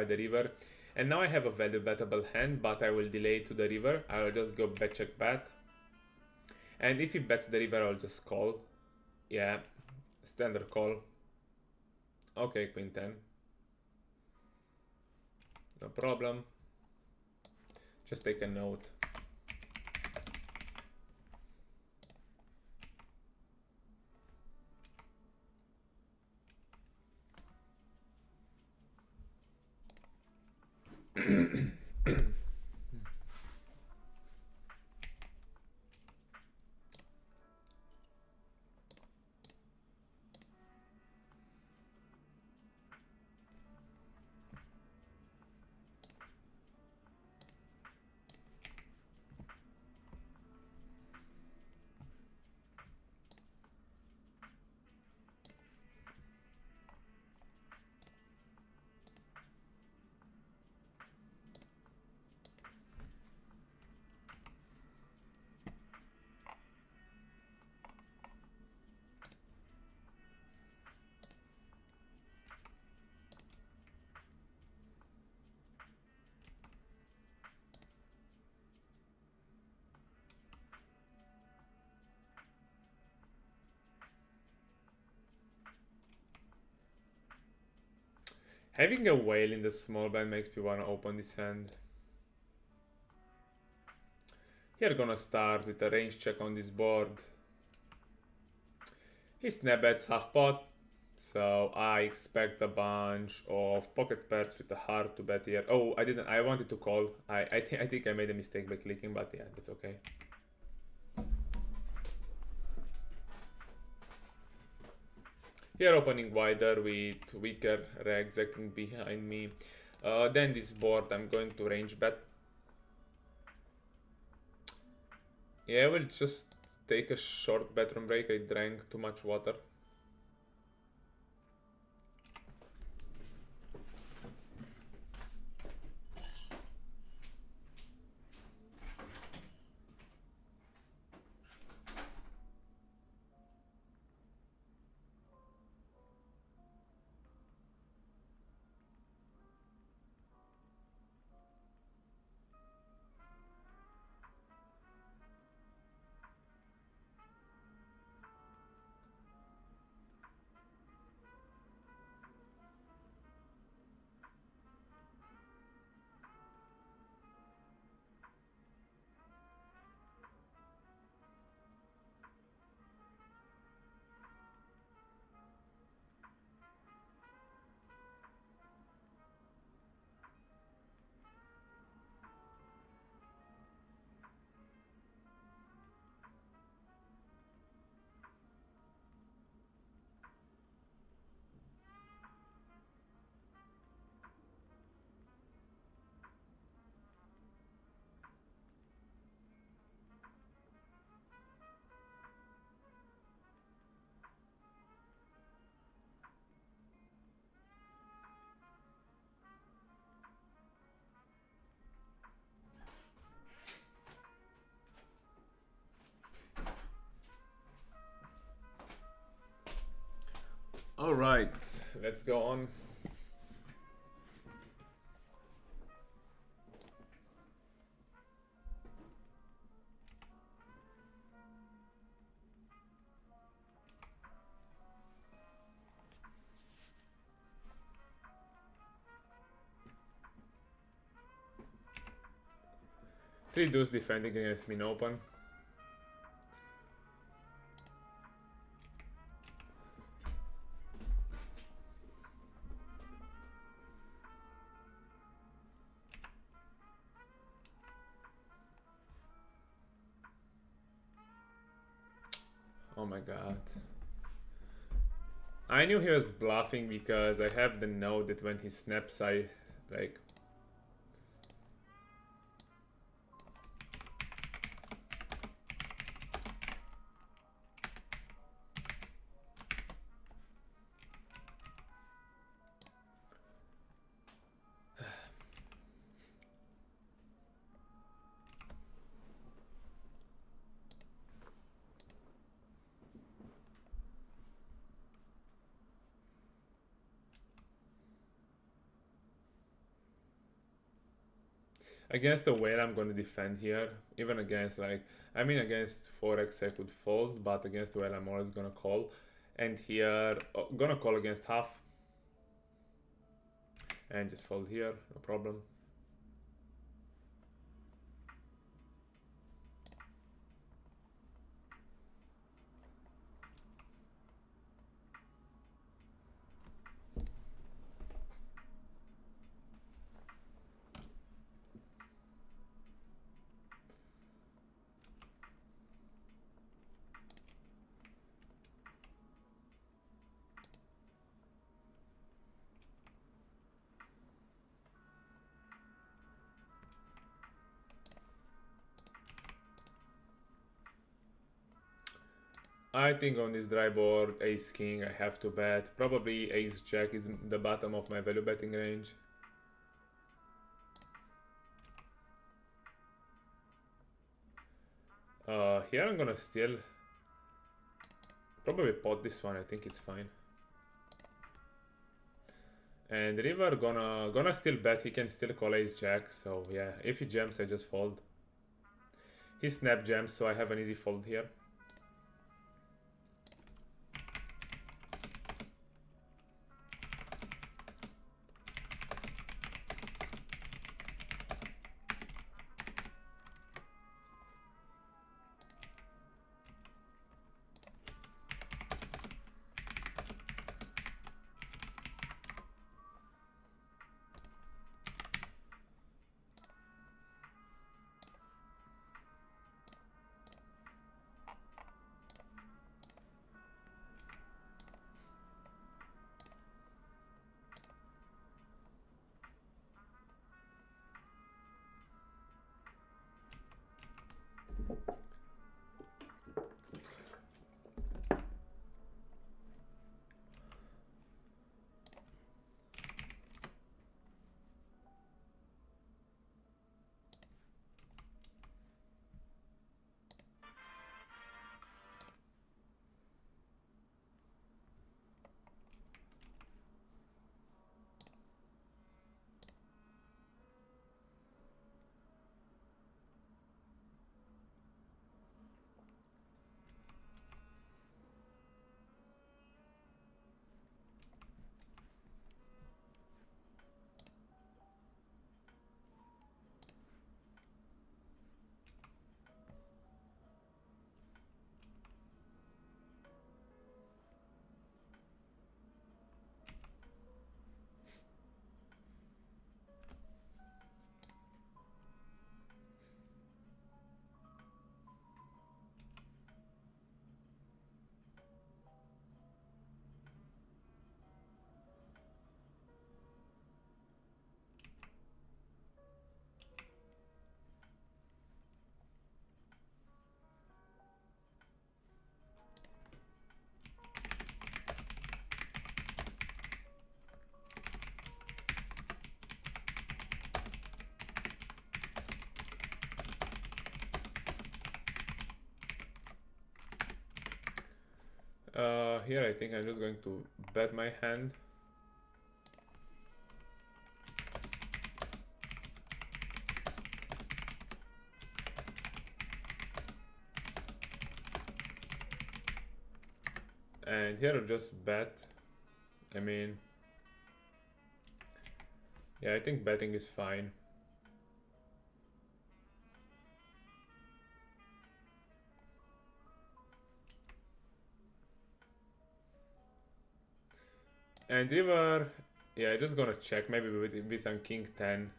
A: the river. And now I have a value bettable hand, but I will delay to the river. I will just go bet check bet. And if he bets the river, I'll just call. Yeah, standard call. Okay, queen 10. No problem. Just take a note. Having a whale in the small blind makes me want to open this hand. Here gonna start with a range check on this board. He snap bets half pot, so I expect a bunch of pocket pairs with a heart to bet here. Oh, I didn't. I wanted to call. I think I made a mistake by clicking, but yeah, that's okay. Here opening wider with weaker regs acting behind me. Then this board I'm going to range bet. Yeah, I will just take a short bedroom break. I drank too much water. All right, let's go on. Three dudes defending against min open. Oh my god. I knew he was bluffing because I have the note that when he snaps I like against the whale I'm going to defend here. Even against like, I mean against 4x I could fold, but against whale I'm always going to call. And here, gonna call against half. And just fold here, no problem. I think on this dry board, ace king, I have to bet. Probably ace jack is the bottom of my value betting range. Here I'm gonna still probably pot this one. I think it's fine. And river gonna still bet. He can still call ace jack. So yeah, if he jams, I just fold. He snap jams, so I have an easy fold here. Here I think I'm just going to bet my hand. And here I'll just bet. I mean, yeah, I think betting is fine. And river, yeah, just gonna check maybe with some king 10.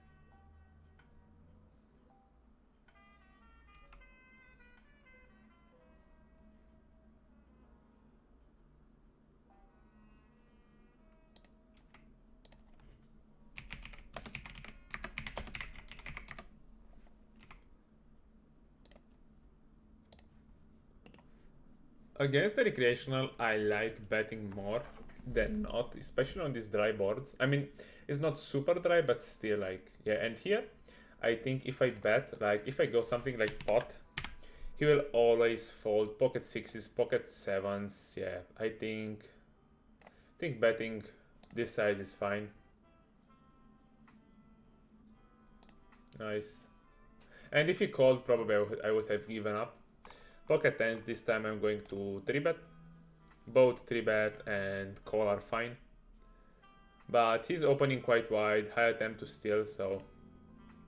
A: Against the recreational, I like betting more than not, especially on these dry boards. I mean, it's not super dry, but still, like, yeah. And here, I think if I bet, like, if I go something like pot, he will always fold pocket sixes, pocket sevens. Yeah, I think betting this size is fine. Nice. And if he called, probably I would have given up. Pocket tens, this time I'm going to 3-bet. Both 3-bet and call are fine. But he's opening quite wide, high attempt to steal, so...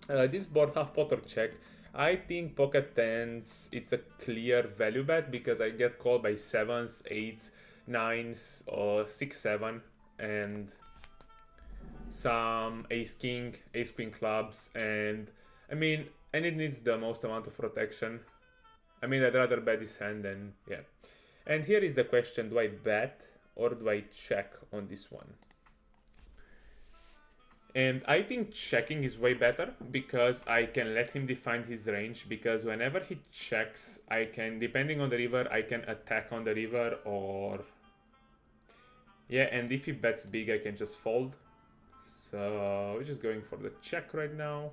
A: this board half pot or check. I think pocket tens, it's a clear value bet because I get called by 7s, 8s, 9s, or 6, 7, and some ace king, ace queen clubs, and I mean, and it needs the most amount of protection. I mean, I'd rather bet this hand than, yeah. And here is the question, do I bet or do I check on this one? And I think checking is way better because I can let him define his range, because whenever he checks, I can, depending on the river, I can attack on the river or... Yeah, and if he bets big, I can just fold. So we're just going for the check right now.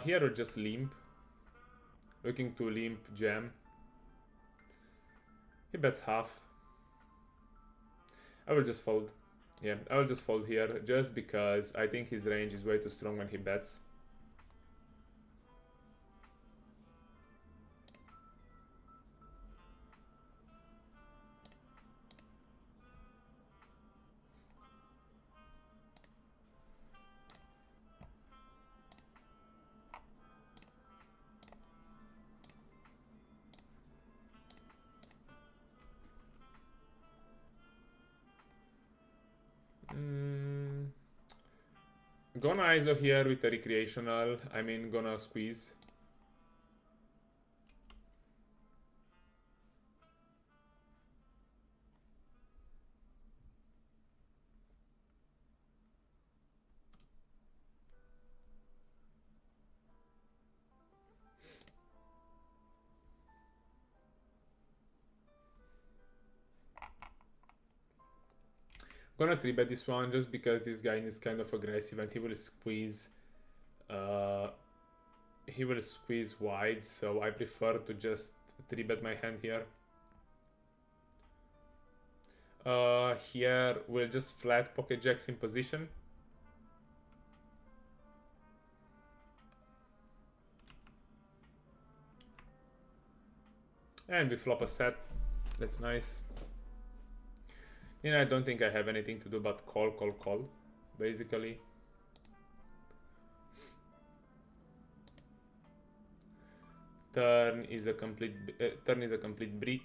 A: Here we'll just limp. Looking to limp jam. He bets half. I will just fold. Yeah, I will just fold here just because I think his range is way too strong when he bets. Gonna ISO here with a recreational, I mean gonna squeeze. Gonna 3-bet this one just because this guy is kind of aggressive and he will squeeze. He will squeeze wide, so I prefer to just 3-bet my hand here. Here we'll just flat pocket jacks in position. And we flop a set. That's nice. You know, I don't think I have anything to do but call, call, call, basically. Turn is a complete brick.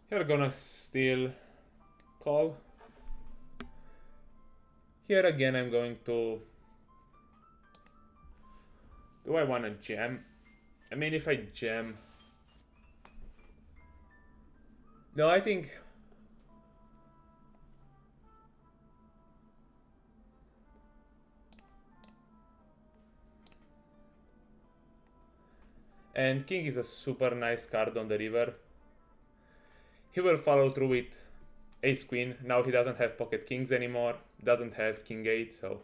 A: Here gonna still call. Here again I'm going to... Do I want to jam? I mean, if I jam... No, I think... And king is a super nice card on the river. He will follow through with ace queen. Now he doesn't have pocket kings anymore, doesn't have king 8, so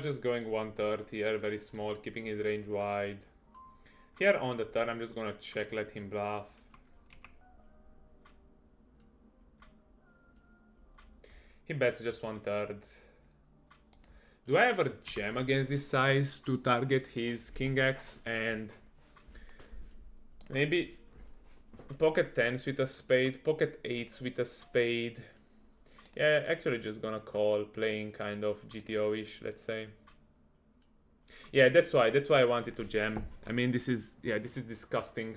A: just going 1/3 here, very small, keeping his range wide. Here on the turn, I'm just gonna check, let him bluff. He bets just 1/3. Do I ever jam against this size to target his king X and maybe pocket 10s with a spade, pocket 8s with a spade? Yeah, actually just gonna call, playing kind of GTO-ish, let's say. Yeah, that's why I wanted to jam. I mean, this is disgusting.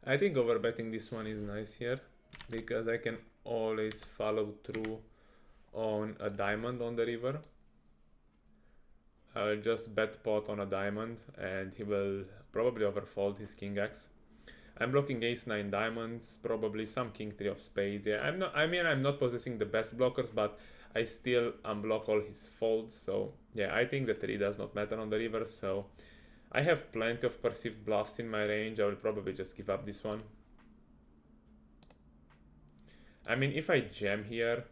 A: I think overbetting this one is nice here, because I can always follow through on a diamond on the river. I'll just bet pot on a diamond and he will probably overfold his king X. I'm blocking ace 9 diamonds, probably some king 3 of spades. Yeah, I'm not possessing the best blockers, but I still unblock all his folds. So yeah, I think the 3 does not matter on the river. So I have plenty of perceived bluffs in my range. I will probably just give up this one. I mean, if I jam here,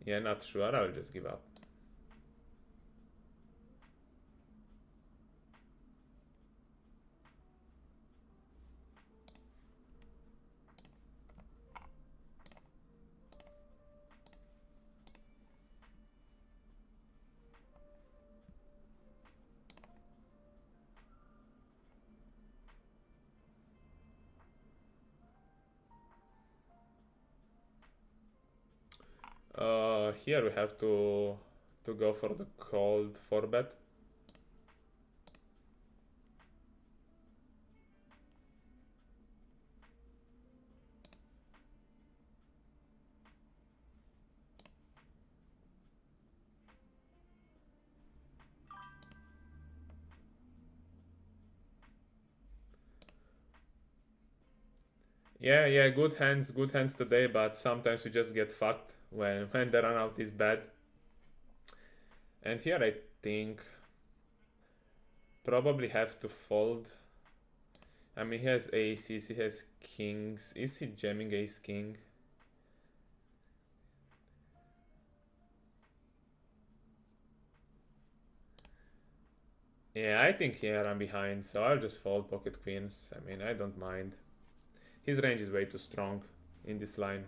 A: yeah, not sure. I'll just give up. Here we have to go for the cold 4-bet. Yeah, good hands today, but sometimes we just get fucked when the run out is bad. And here I think probably have to fold. I mean, he has aces, he has kings. Is he jamming ace king? Yeah, I think here I'm behind, so I'll just fold pocket queens. I mean, I don't mind. His range is way too strong in this line.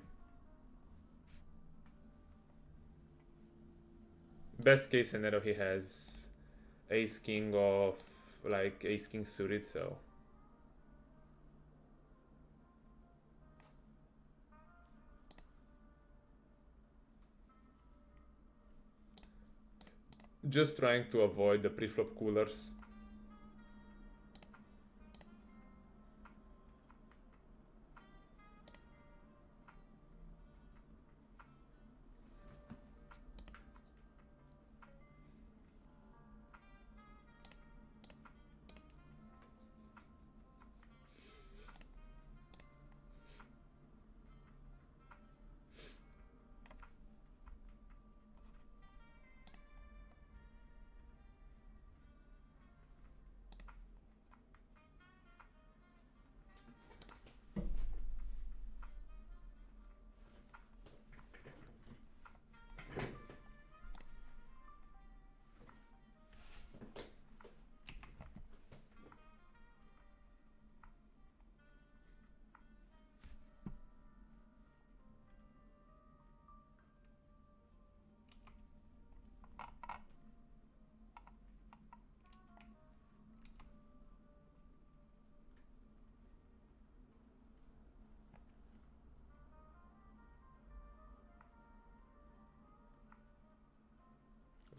A: best case scenario he has ace king of like ace king suited, so just trying to avoid the preflop coolers.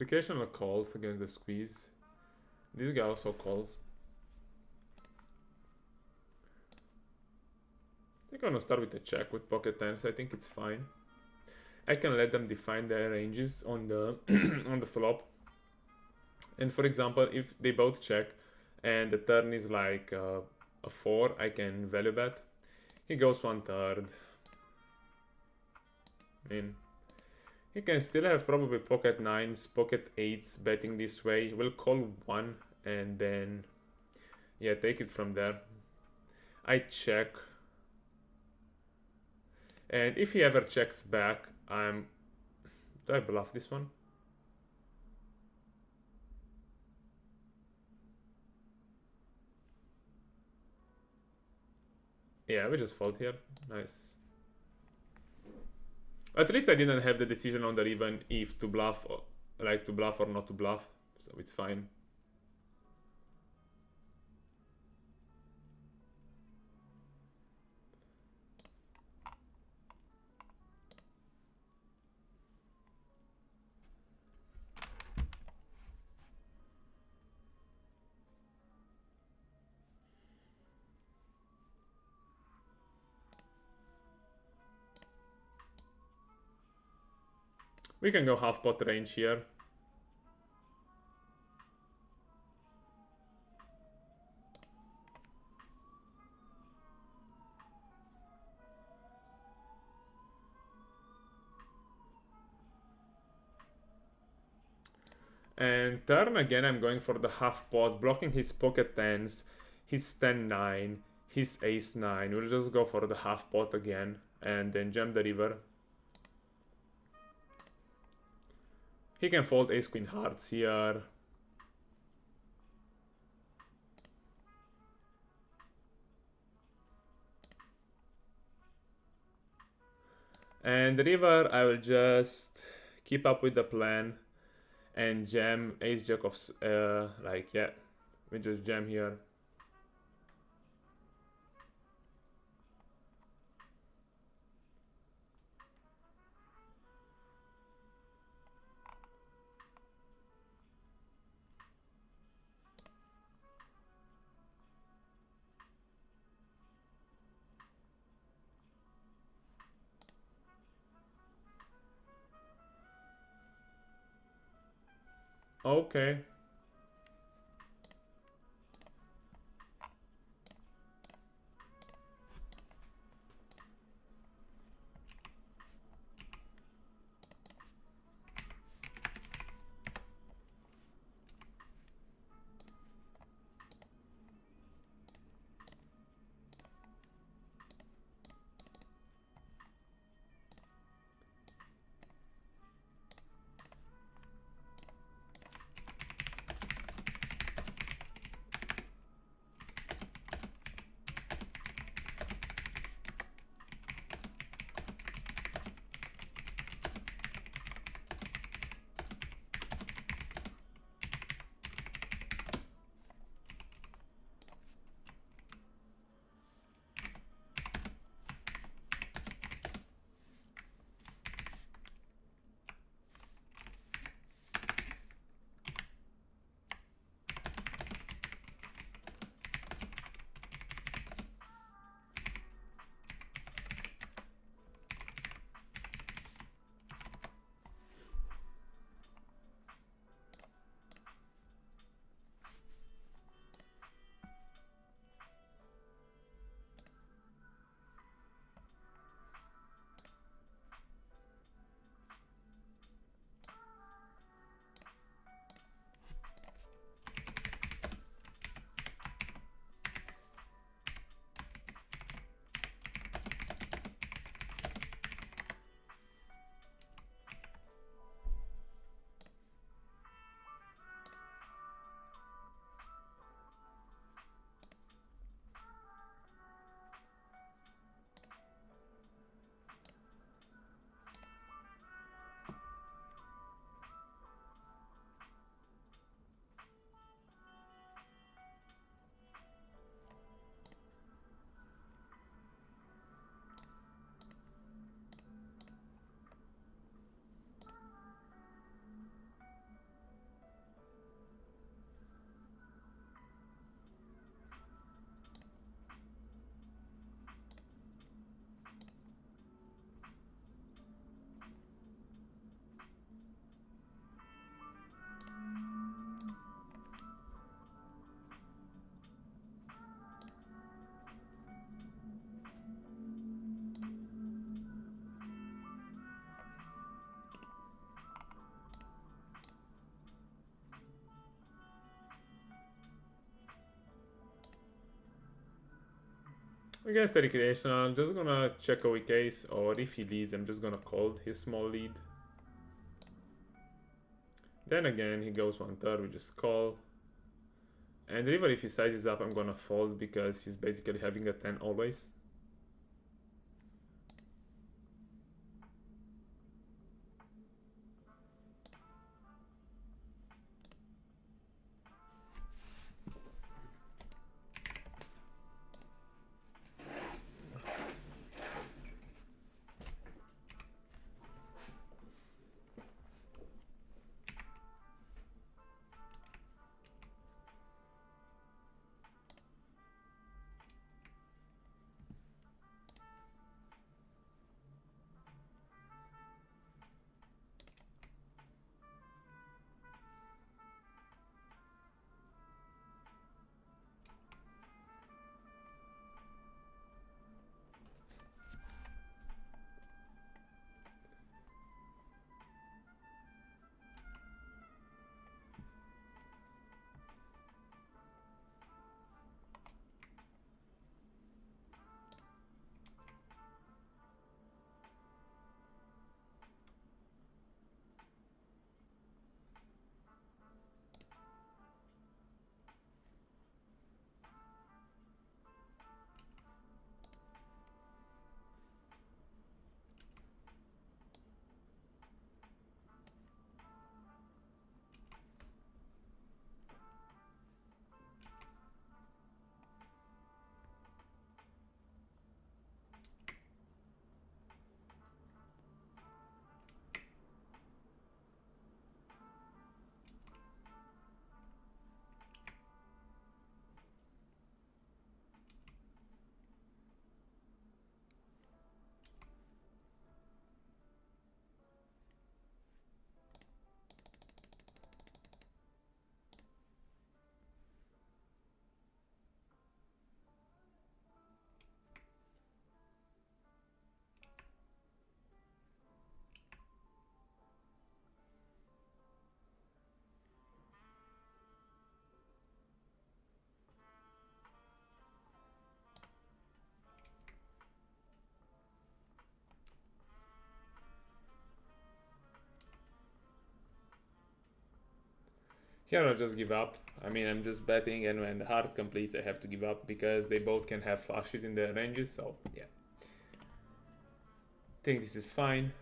A: Occasional calls against the squeeze. This guy also calls. I think I'm gonna start with a check with pocket tens. I think it's fine. I can let them define their ranges on the on the flop. And for example, if they both check and the turn is like a 4, I can value bet. He goes 1/3. I mean, he can still have probably pocket 9s, pocket 8s betting this way. We'll call 1 and then, yeah, take it from there. I check. And if he ever checks back, do I bluff this one? Yeah, we just fold here. Nice. At least I didn't have the decision on the river if to bluff or like to bluff or not to bluff, so it's fine. We can go half pot range here. And turn again, I'm going for the half pot, blocking his pocket tens, his 10-9, his ace-9. We'll just go for the half pot again and then jam the river. He can fold ace-queen hearts here. And the river, I will just keep up with the plan and jam ace-jack of, like, yeah, we just jam here. Okay. Against the recreational, I'm just gonna check a weak ace, or if he leads, I'm just gonna call his small lead. Then again, he goes 1/3, we just call. And river, if he sizes up, I'm gonna fold because he's basically having a 10 always. Here I'll just give up. I mean, I'm just betting, and when the heart completes, I have to give up because they both can have flushes in their ranges, so yeah. I think this is fine.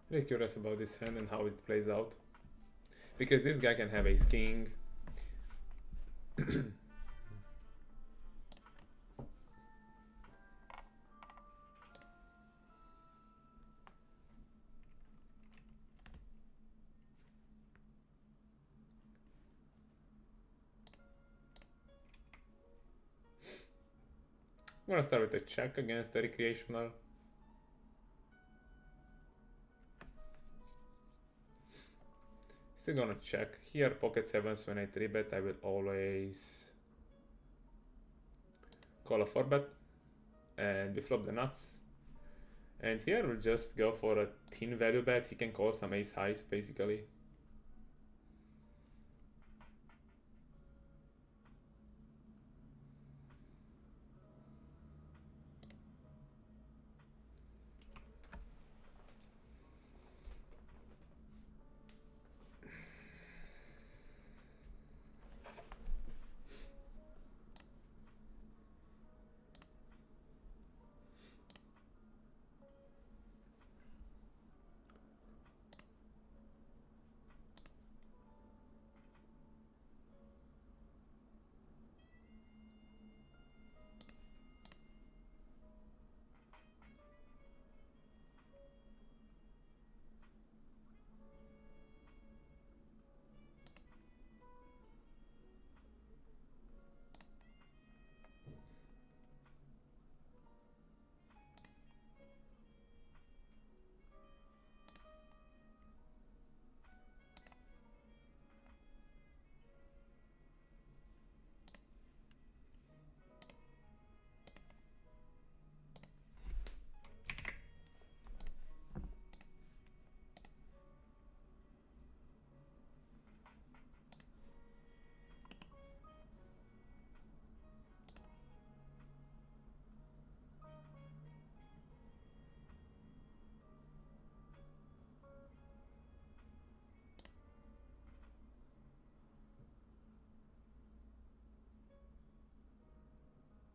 A: Really curious about this hand and how it plays out. Because this guy can have ace king. I'm gonna start with a check against the recreational. Still gonna check. Here, pocket sevens, when I 3-bet, I will always call a 4-bet. And we flop the nuts. And here we'll just go for a thin value bet. He can call some ace highs, basically.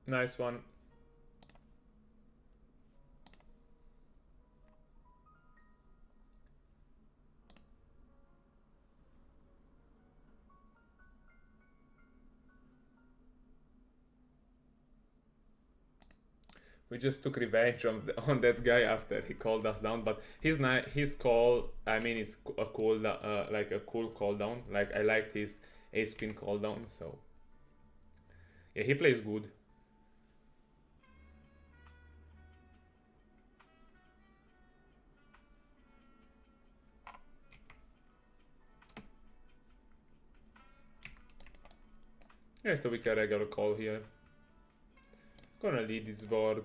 A: Nice one. We just took revenge on that guy after he called us down, but his call, I mean, it's a cool like a cool call down. Like I liked his ace queen call down, so yeah, he plays good. Yeah, so we can regular call here. Gonna lead this board.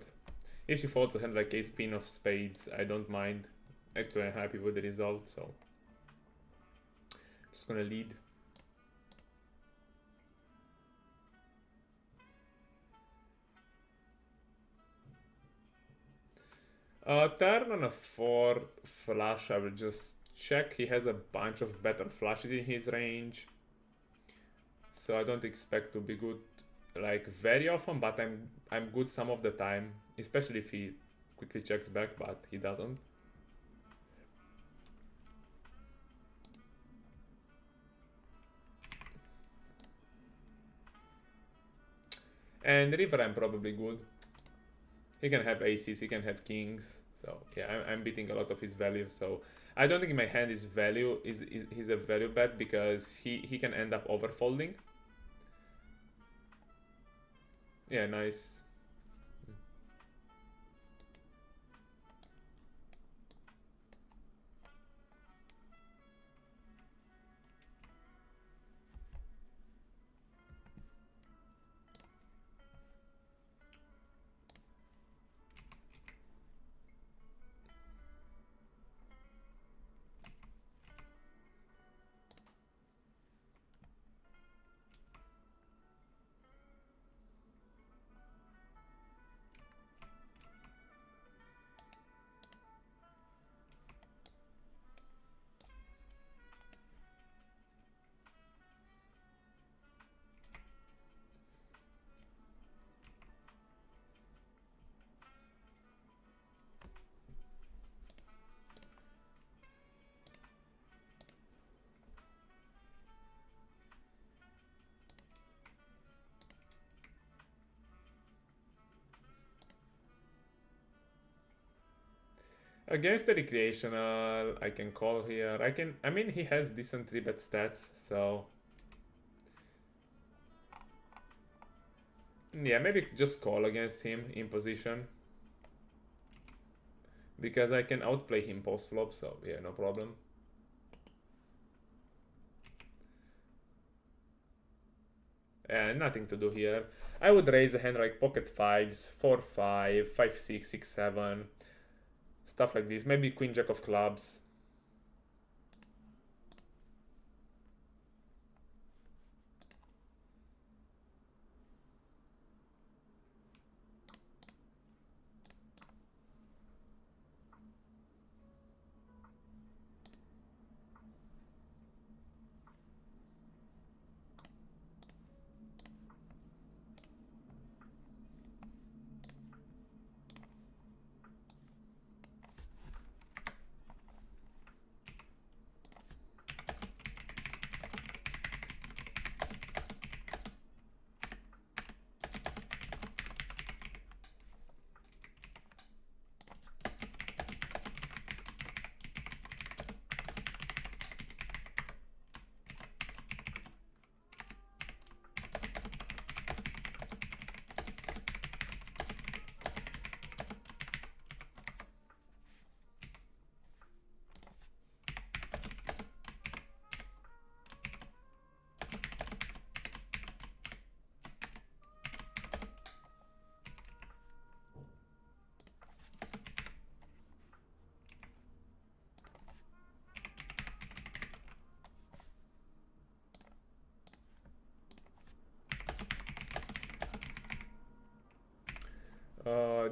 A: If she folds a hand like ace queen of spades, I don't mind. Actually, I'm happy with the result, so just gonna lead. Turn on a 4 flush, I will just check. He has a bunch of better flushes in his range, so I don't expect to be good like very often, but I'm good some of the time, especially if he quickly checks back, but he doesn't. And river I'm probably good. He can have aces, he can have kings, so yeah, I'm beating a lot of his value, so I don't think my hand is he's a value bet, because he can end up overfolding. Yeah, nice. Against the recreational, I can call here. I mean, he has decent 3-bet stats, so yeah, maybe just call against him in position, because I can outplay him post flop, so yeah, no problem. Nothing to do here. I would raise a hand like pocket fives, 4-5, 5-6, 6-7, stuff like this. Maybe queen jack of clubs.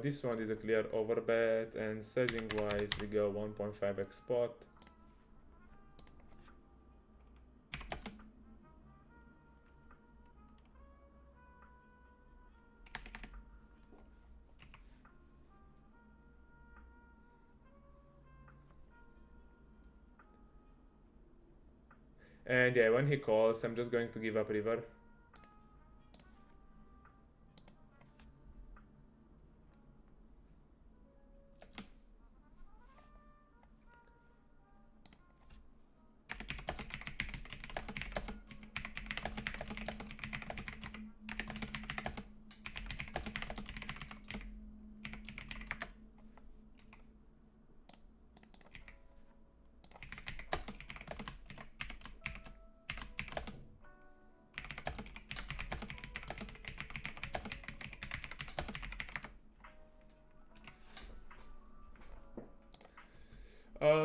A: This one is a clear overbet, and sizing wise we go 1.5x spot. And yeah, when he calls, I'm just going to give up river.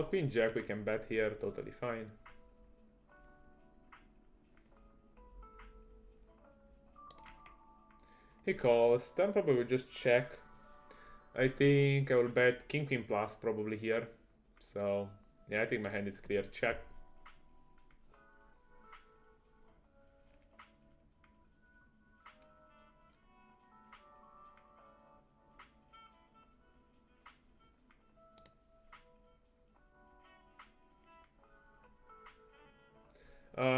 A: Queen jack, we can bet here, totally fine. He calls, then probably we'll just check. I think I will bet king queen plus probably here. So yeah, I think my hand is clear. Check.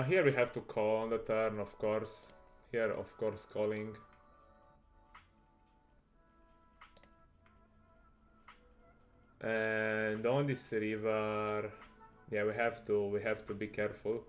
A: Here we have to call on the turn, of course. Here, of course, calling. And on this river, yeah, we have to be careful.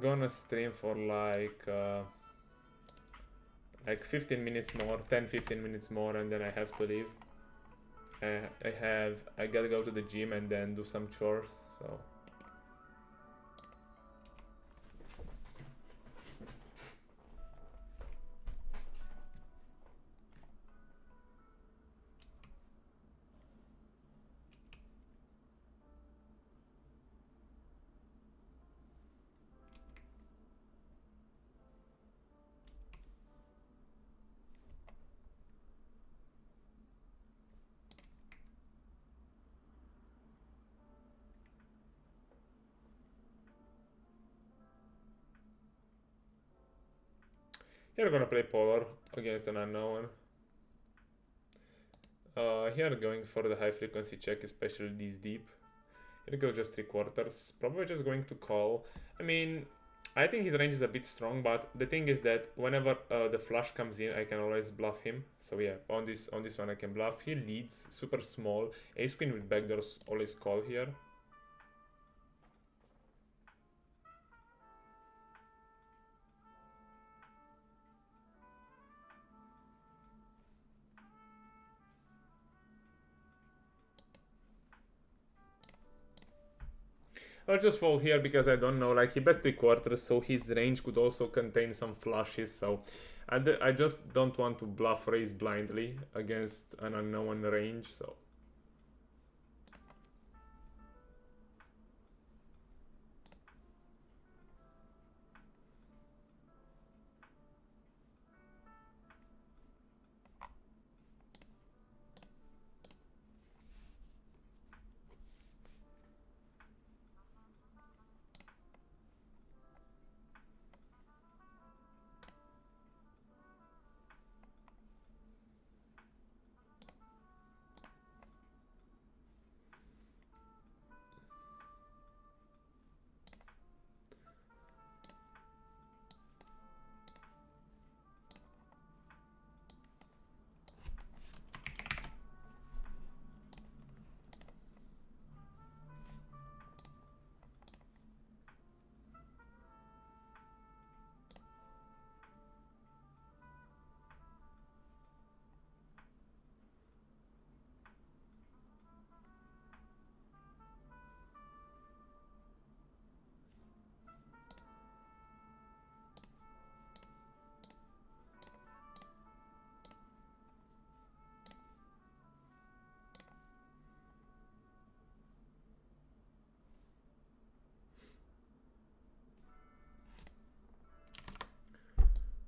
A: Gonna stream for like 15 minutes more, 10-15 minutes more, and then I have to leave. I gotta go to the gym and then do some chores, so here we're gonna play polar against an unknown. Here going for the high frequency check, especially this deep. Here goes just 3/4. Probably just going to call. I mean, I think his range is a bit strong, but the thing is that whenever the flush comes in, I can always bluff him. So yeah, on this one I can bluff. He leads super small. Ace queen with backdoors, always call here. I'll just fold here because I don't know, like he bets 3/4, so his range could also contain some flushes, so I just don't want to bluff raise blindly against an unknown range, so.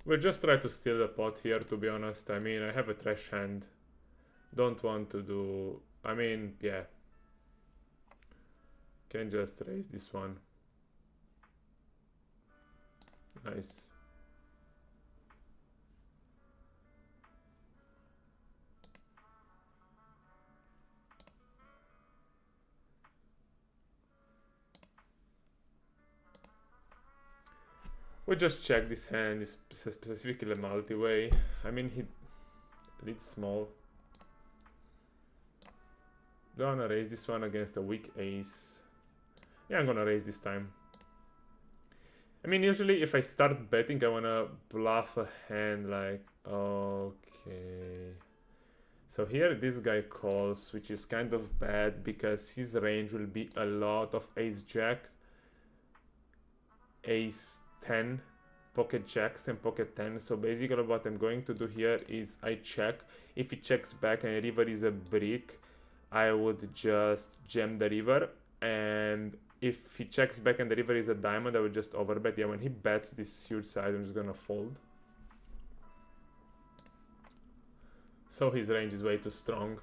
A: We'll just try to steal the pot here, to be honest. I mean, I have a trash hand. Don't want to do... I mean, yeah. Can just raise this one. Nice. We just check this hand, specifically a multi-way. I mean, he leads small. Do I wanna raise this one against a weak ace? Yeah, I'm gonna raise this time. I mean, usually if I start betting, I wanna bluff a hand like, okay. So here this guy calls, which is kind of bad because his range will be a lot of ace-jack, ace-10, pocket jacks and pocket 10. So basically what I'm going to do here is I check. If he checks back and river is a brick, I would just jam the river, and if he checks back and the river is a diamond, I would just overbet. Yeah, when he bets this huge size, I'm just gonna fold. So his range is way too strong.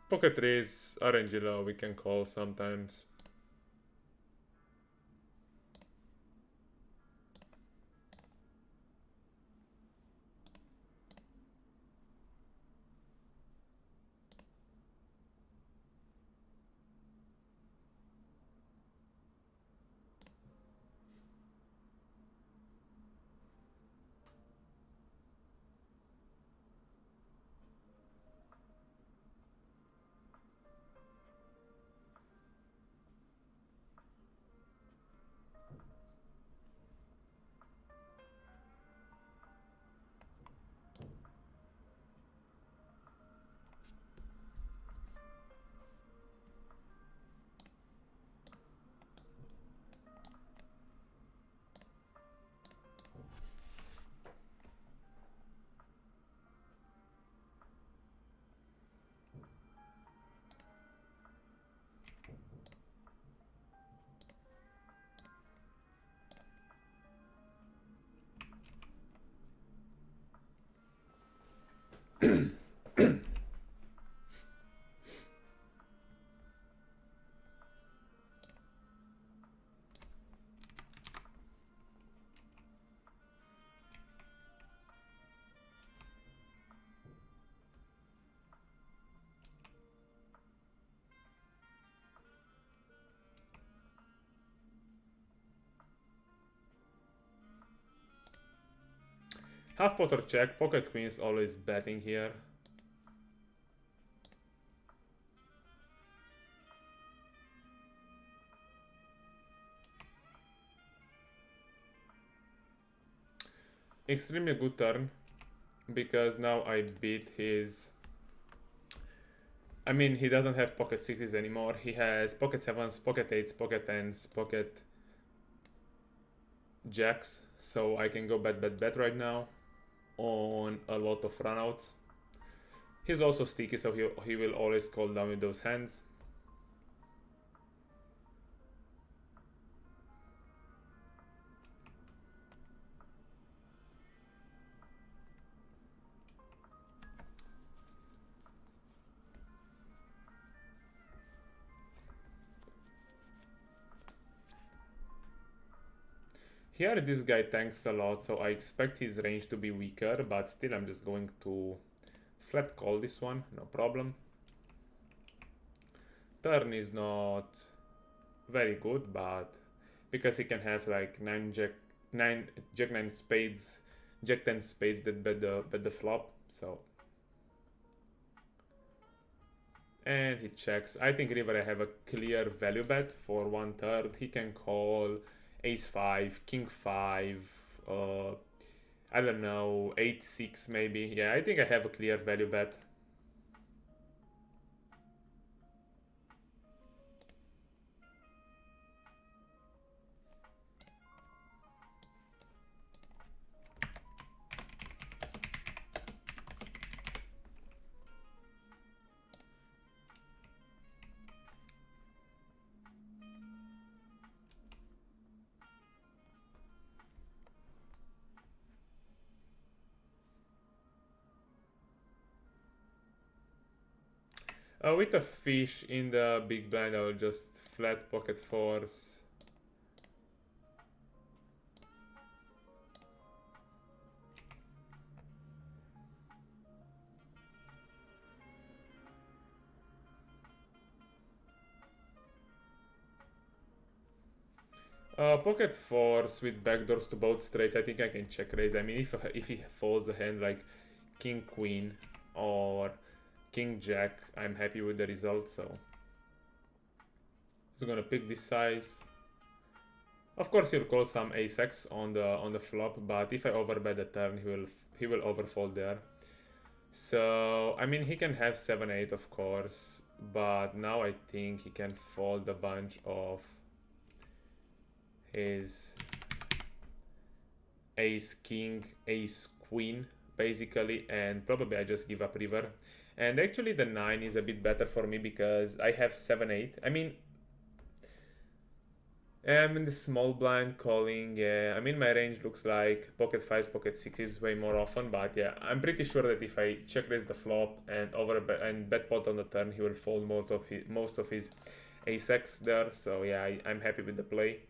A: Pocket raise, RNG low, we can call sometimes. Half pot or check, pocket queens always betting here. Extremely good turn, because now I beat his... I mean, he doesn't have pocket sixes anymore. He has pocket sevens, pocket eights, pocket tens, pocket jacks. So I can go bet right now on a lot of runouts. He's also sticky, so he will always call down with those hands. Here this guy tanks a lot, so I expect his range to be weaker, but still I'm just going to flat call this one, no problem. Turn is not very good, but because he can have like 9 jack 9 spades, jack 10 spades that bet the flop, so. And he checks. I think river I have a clear value bet for 1/3. He can call ace 5, king 5, I don't know, 8-6 maybe. Yeah, I think I have a clear value bet. With a fish in the big blind, I will just flat pocket fours. Pocket fours with backdoors to both straights. I think I can check raise. I mean, if he folds a hand like king queen or king jack, I'm happy with the result. So he's gonna pick this size. Of course, he'll call some ace-x on the flop, but if I overbet the turn, he will overfold there. So I mean, he can have 7-8, of course, but now I think he can fold a bunch of his ace king, ace queen, basically, and probably I just give up river. And actually the 9 is a bit better for me because I have 7-8. I mean, I'm in the small blind calling. Yeah, I mean, my range looks like pocket 5s, pocket 6s way more often, but yeah, I'm pretty sure that if I check raise the flop and bet pot on the turn, he will fold most of his ace-x there. So yeah, I'm happy with the play.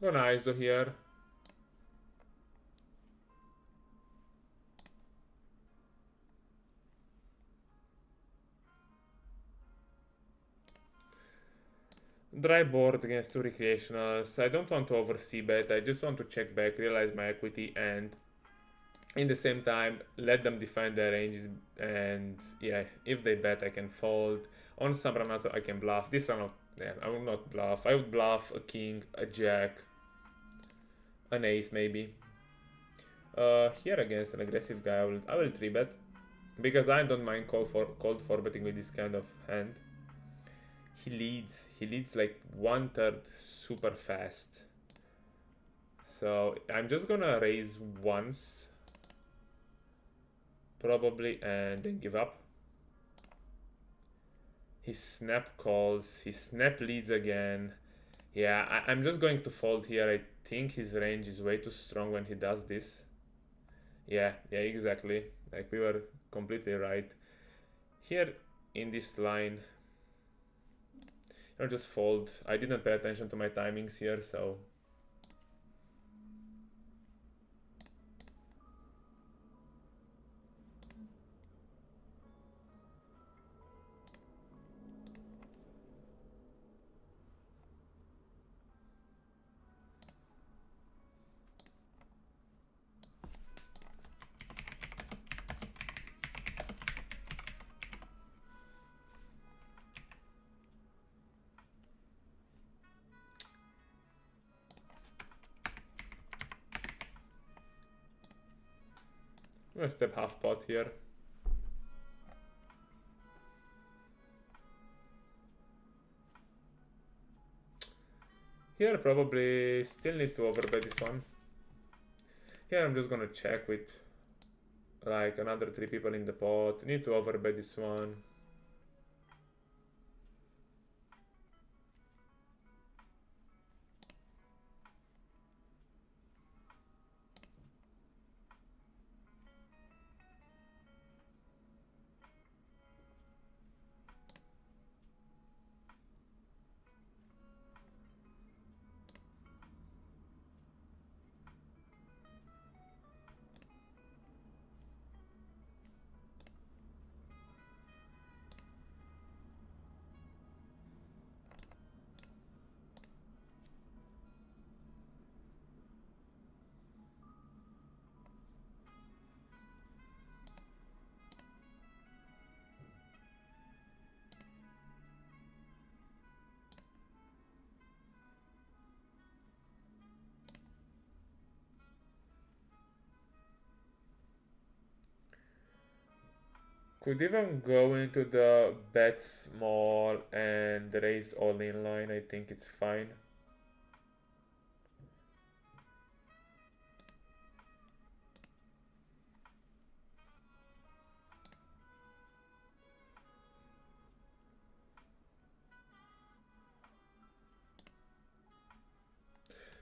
A: Go ISO here. Dry board against two recreationals. I don't want to over c-bet. I just want to check back, realize my equity, and in the same time let them define their ranges. And yeah, if they bet, I can fold. On some runout I can bluff. This runout, yeah, I will not bluff. I would bluff a king, a jack, an ace maybe. Here against an aggressive guy, I will 3-bet because I don't mind cold 4-betting with this kind of hand. He leads like 1/3 super fast. So I'm just gonna raise once, probably, and then give up. He snap calls, he snap leads again. Yeah, I'm just going to fold here. I think his range is way too strong when he does this. Yeah, exactly. Like, we were completely right. Here in this line, I'll just fold. I didn't pay attention to my timings here, so. I'm gonna step half pot here. Here probably still need to overbet this one. Here I'm just gonna check with like another 3 people in the pot. Need to overbet this one. Could even go into the bet small and raise all in line. I think it's fine.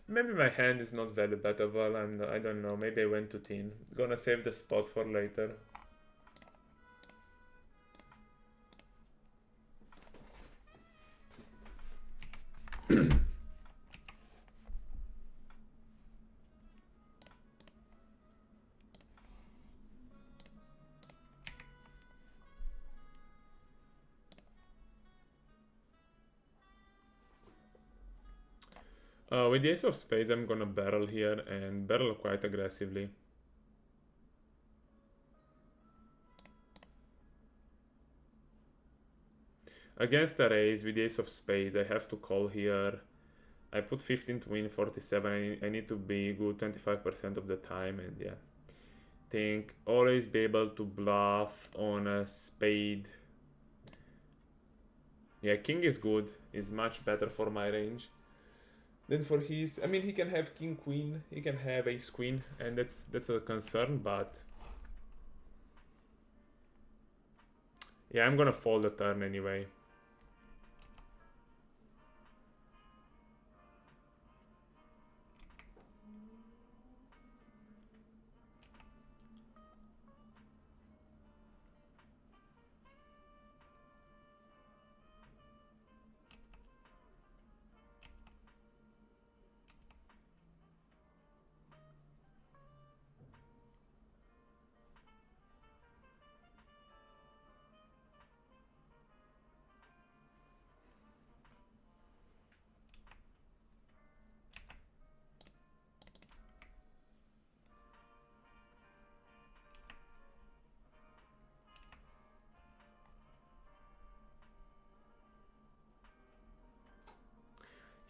A: Maybe my hand is not very bettable. I don't know. Maybe I went too thin. Gonna save the spot for later. With the ace of spades, I'm gonna barrel here and barrel quite aggressively. Against the raise with the ace of spades, I have to call here. I put 15 to win 47. I need to be good 25% of the time, and yeah. Think always be able to bluff on a spade. Yeah, king is good. Is much better for my range than for his. I mean, he can have king queen, he can have ace queen, and that's a concern. But yeah, I'm gonna fold the turn anyway.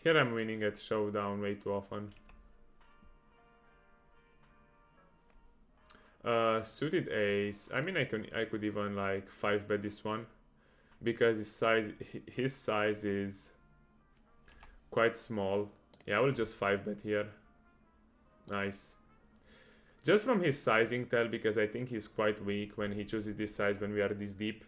A: Here I'm winning at showdown way too often. Suited ace. I mean, I could even like 5-bet this one because his size is quite small. Yeah, I will just 5-bet here. Nice. Just from his sizing tell, because I think he's quite weak when he chooses this size when we are this deep.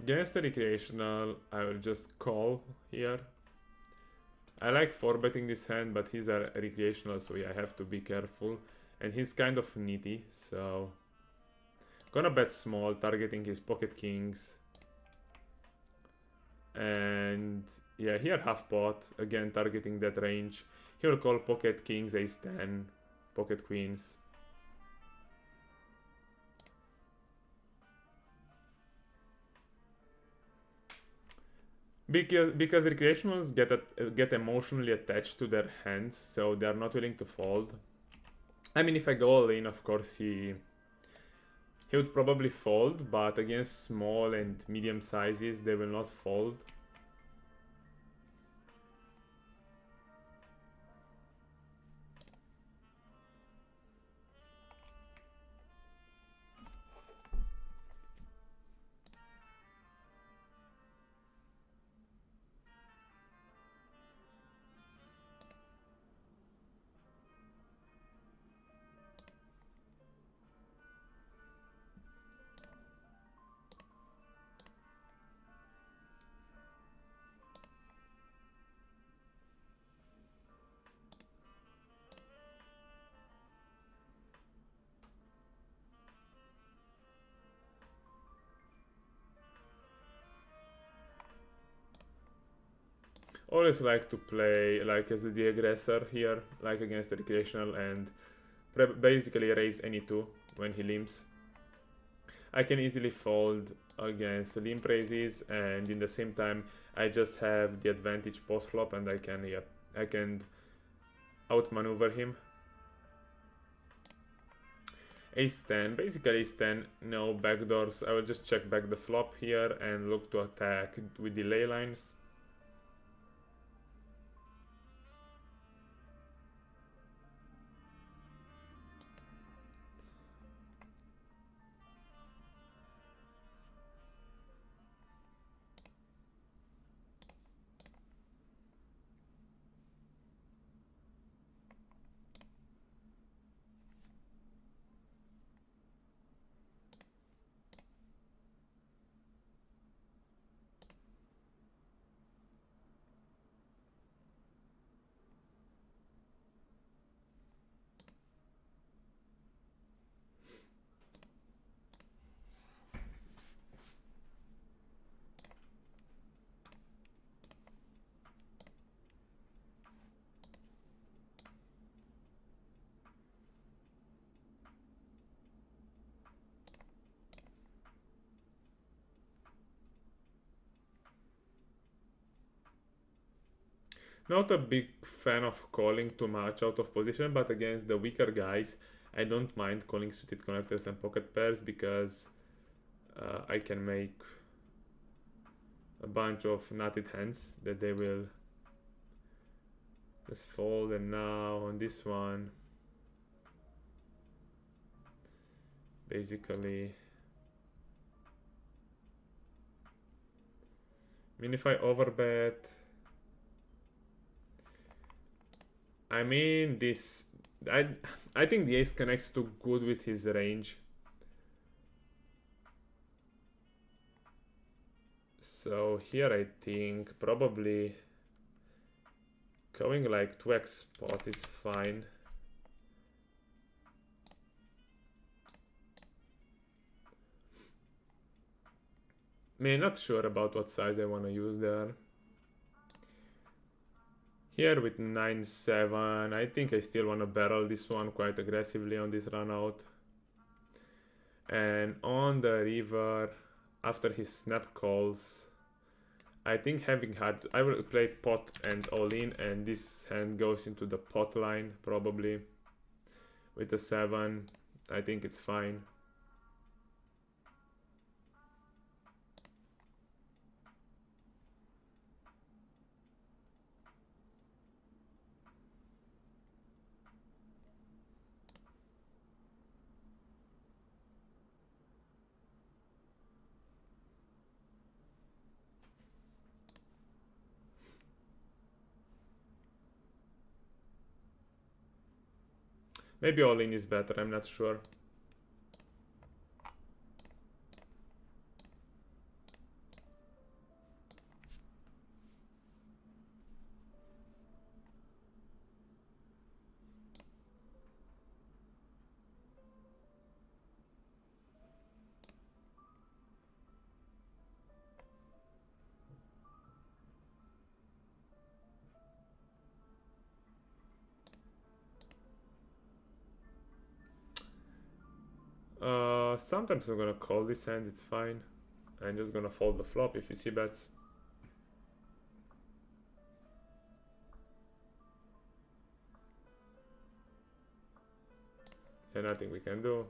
A: Against the recreational, I will just call here. I like 4-betting this hand, but he's a recreational, so yeah, I have to be careful. And he's kind of nitty, so gonna bet small, targeting his pocket kings. And yeah, here half pot, again targeting that range. He will call pocket kings, ace 10, pocket queens. Because recreationals get emotionally attached to their hands, so they are not willing to fold. I mean, if I go all in, of course he would probably fold, but against small and medium sizes, they will not fold. Always like to play like as the aggressor here, like against the recreational, and basically raise any two when he limps. I can easily fold against limp raises, and in the same time I just have the advantage post flop, and I can outmaneuver him. Ace 10, basically ace 10, no backdoors. I will just check back the flop here and look to attack with delay lines. Not a big fan of calling too much out of position, but against the weaker guys, I don't mind calling suited connectors and pocket pairs because I can make a bunch of nutted hands that they will just fold. And now on this one, basically, I mean, if I overbet, I mean, I think the ace connects too good with his range. So here I think probably going like 2x spot is fine. I mean, not sure about what size I want to use there. Here with 9-7, I think I still want to barrel this one quite aggressively on this run out. And on the river, after his snap calls, I think having had, I will play pot and all in, and this hand goes into the pot line probably. With a 7, I think it's fine. Maybe all in is better, I'm not sure. Sometimes I'm gonna call this hand, it's fine. I'm just gonna fold the flop if he see bets. And nothing we can do.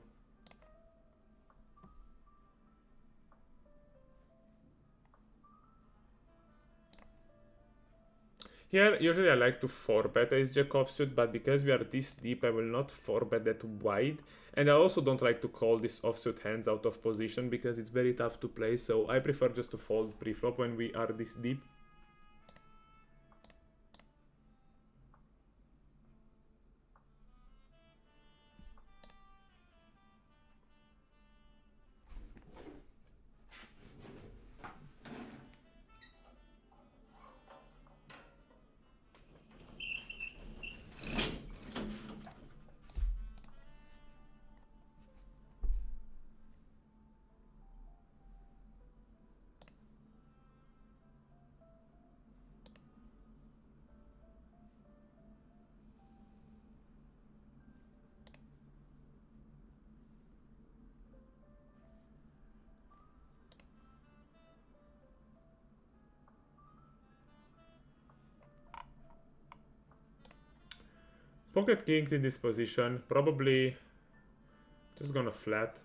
A: Here, usually I like to 4-bet ace jack offsuit, but because we are this deep, I will not 4-bet that wide. And I also don't like to call these offsuit hands out of position because it's very tough to play, so I prefer just to fold pre-flop when we are this deep. Pocket kings in this position, probably just gonna flat.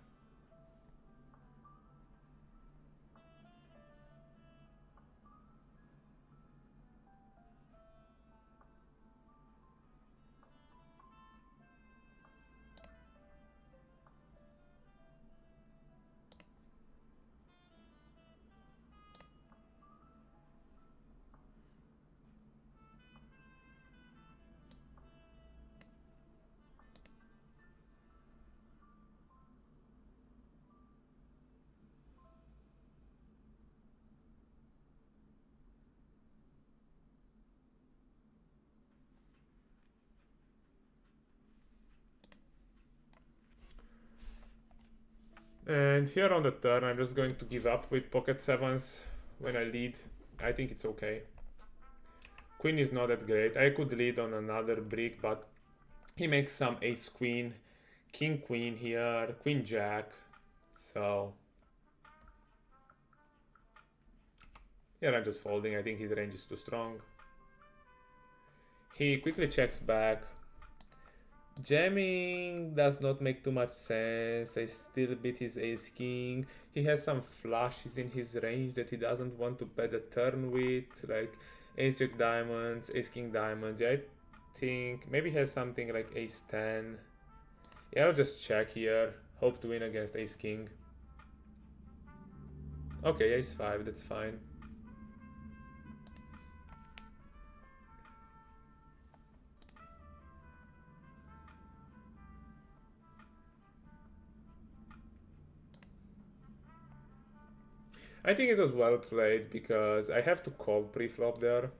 A: And here on the turn, I'm just going to give up with pocket sevens when I lead. I think it's okay. Queen is not that great. I could lead on another brick, but he makes some ace queen, king queen here, queen jack. So here I'm just folding. I think his range is too strong. He quickly checks back. Jamming does not make too much sense. I still beat his ace king. He has some flushes in his range that he doesn't want to bet the turn with, like ace jack diamonds, ace king diamonds. Yeah, I think maybe he has something like ace 10. Yeah, I'll just check here. Hope to win against ace king. Okay, ace 5, that's fine. I think it was well played because I have to call pre-flop there.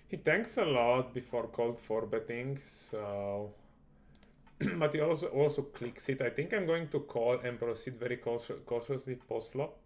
A: He tanks a lot before cold 4-betting, so... but he also clicks it. I think I'm going to call and proceed very cautiously post-flop.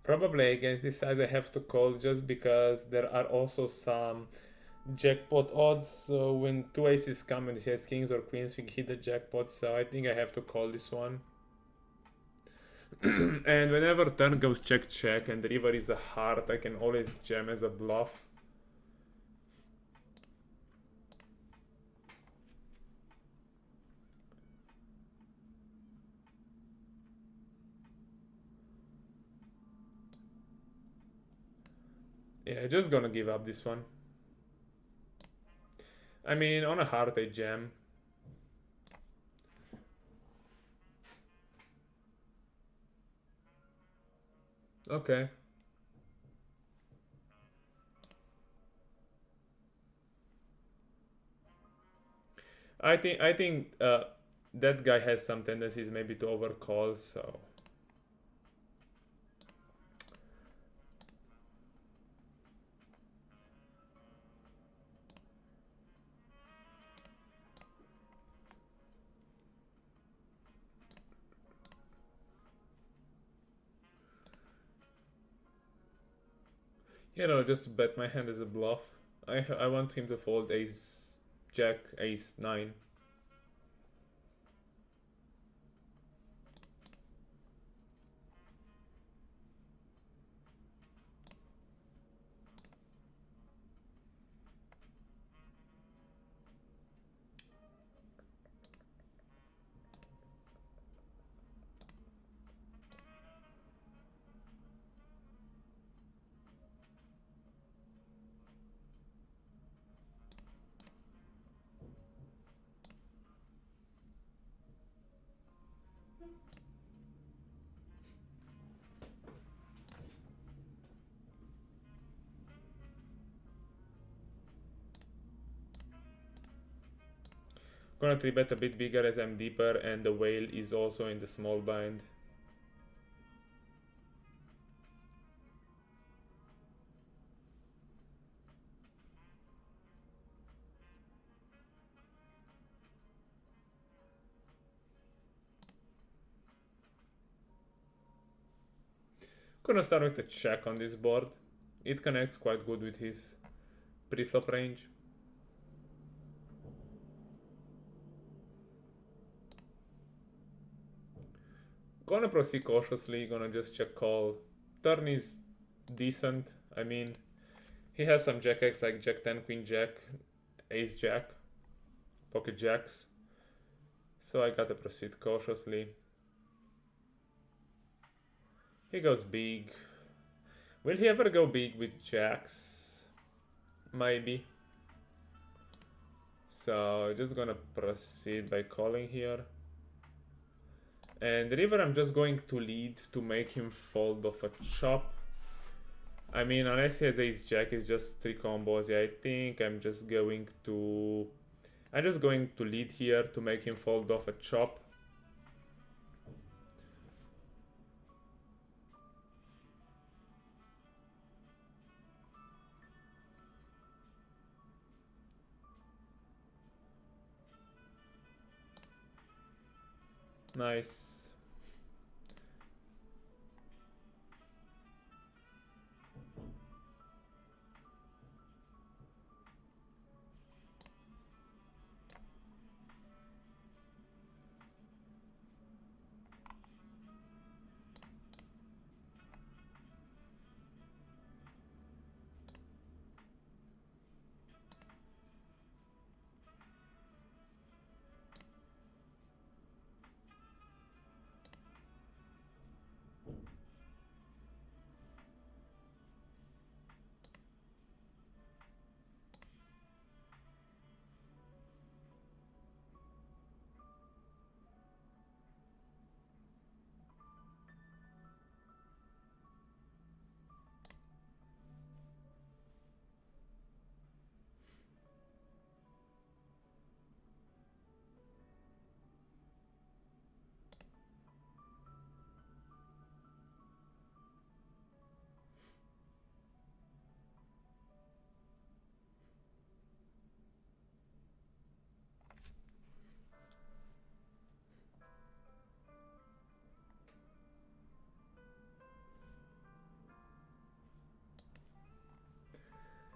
A: Probably against this size I have to call just because there are also some jackpot odds. So when two aces come and he has kings or queens, we hit the jackpot. So I think I have to call this one. And whenever turn goes check check and the river is a heart, I can always jam as a bluff. Yeah, just gonna give up this one. I mean, on a heart I jam. Okay. I think that guy has some tendencies maybe to overcall, so just bet my hand as a bluff. I want him to fold ace jack, ace 9. Gonna 3-bet a bit bigger as I'm deeper and the whale is also in the small blind. Gonna start with a check on this board. It connects quite good with his pre-flop range. Gonna proceed cautiously, gonna just check call. Turn is decent. I mean, he has some jack X like jack 10, queen jack, ace jack, pocket jacks. So I gotta proceed cautiously. He goes big. Will he ever go big with jacks? Maybe. So just gonna proceed by calling here. And river I'm just going to lead to make him fold off a chop. I mean, unless he has ace jack, it's just 3 combos. Yeah, I think I'm just going to lead here to make him fold off a chop. Nice.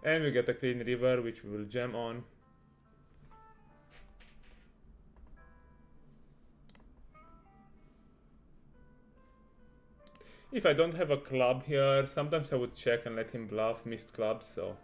A: And we get a clean river, which we will jam on. If I don't have a club here, sometimes I would check and let him bluff missed clubs, so...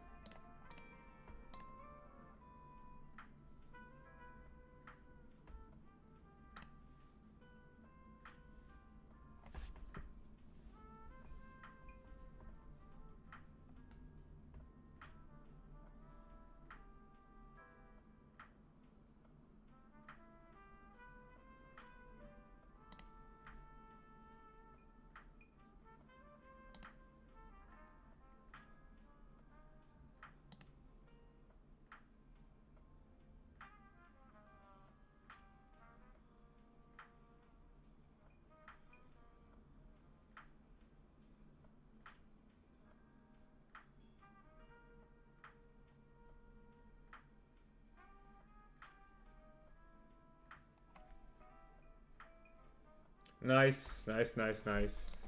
A: Nice, nice, nice, nice.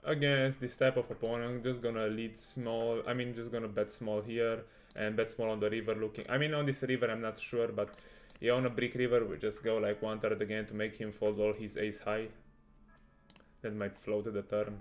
A: Against this type of opponent, I'm just gonna lead small. I mean, just gonna bet small here and bet small on the river looking. I mean, on this river, I'm not sure, but yeah, on a brick river, we just go like 1/3 again to make him fold all his ace high. That might float at the turn.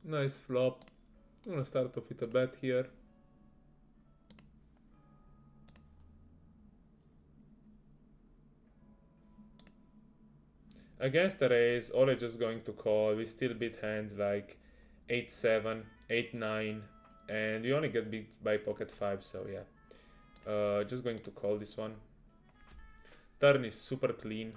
A: Nice flop. I'm gonna start off with a bet here. Against the raise, all is just going to call. We still beat hands like 8-7, 8-9, and we only get beat by pocket 5, so yeah. Just going to call this one. Turn is super clean.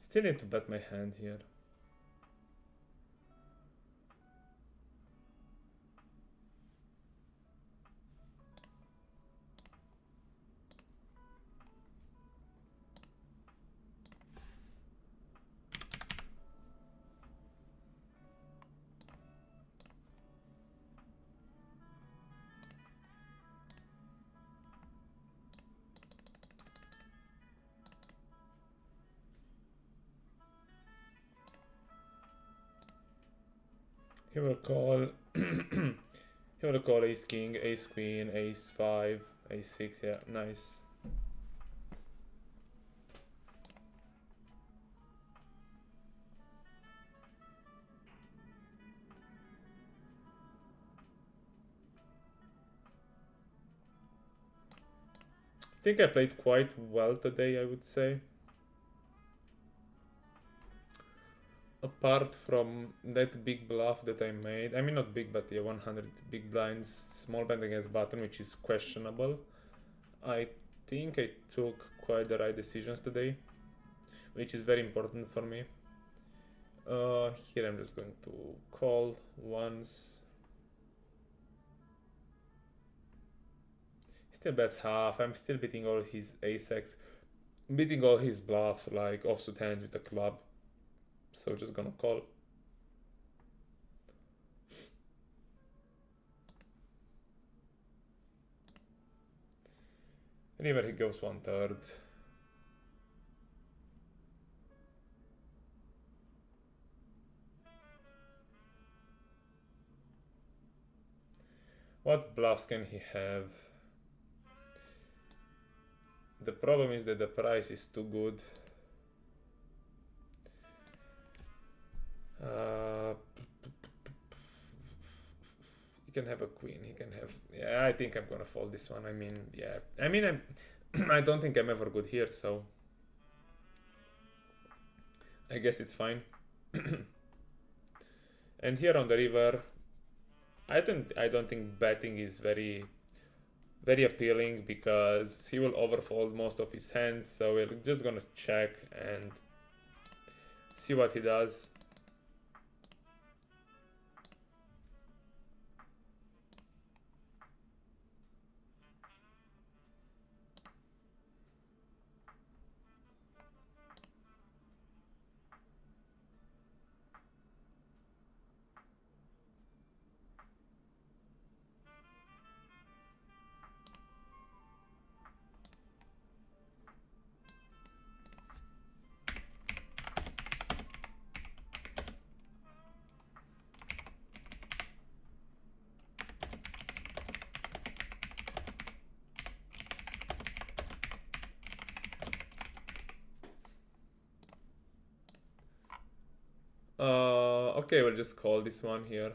A: Still need to bet my hand here. He will call. He will call ace king, ace queen, ace 5, ace 6. Yeah, nice. I think I played quite well today, I would say. Apart from that big bluff that I made, I mean not big, but yeah, 100 big blinds, small blind against button, which is questionable. I think I took quite the right decisions today, which is very important for me. Here I'm just going to call once. Still bets half. I'm still beating all his ace-x, beating all his bluffs like offsuit hands with a club. So just gonna call. Anyway, he goes 1/3. What bluffs can he have? The problem is that the price is too good. He can have a queen. He can have. Yeah, I think I'm gonna fold this one. I mean, yeah. I mean, I don't think I'm ever good here, so I guess it's fine. And here on the river, I don't think betting is very appealing because he will overfold most of his hands. So we're just gonna check and see what he does. Okay, we'll just call this one here.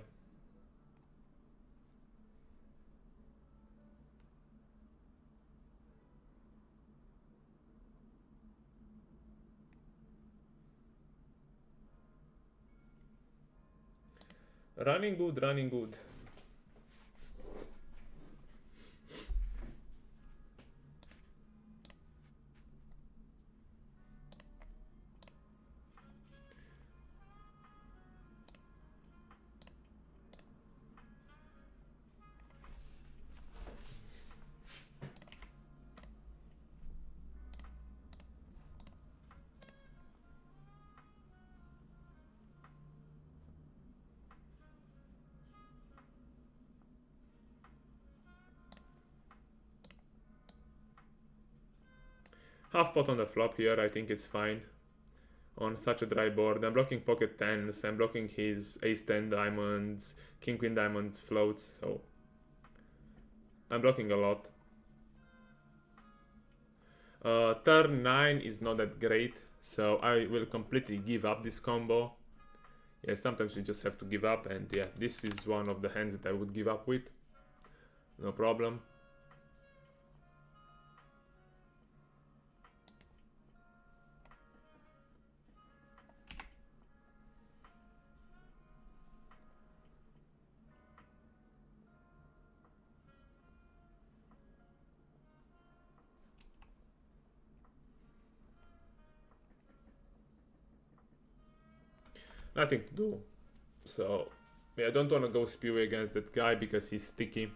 A: Running good, running good. Half pot on the flop here, I think it's fine. On such a dry board. I'm blocking pocket tens, I'm blocking his ace 10 diamonds, king queen diamonds floats, so I'm blocking a lot. Turn 9 is not that great, so I will completely give up this combo. Yeah, sometimes you just have to give up, and yeah, this is one of the hands that I would give up with. No problem. Nothing to do. So yeah, I don't want to go spew against that guy because he's sticky.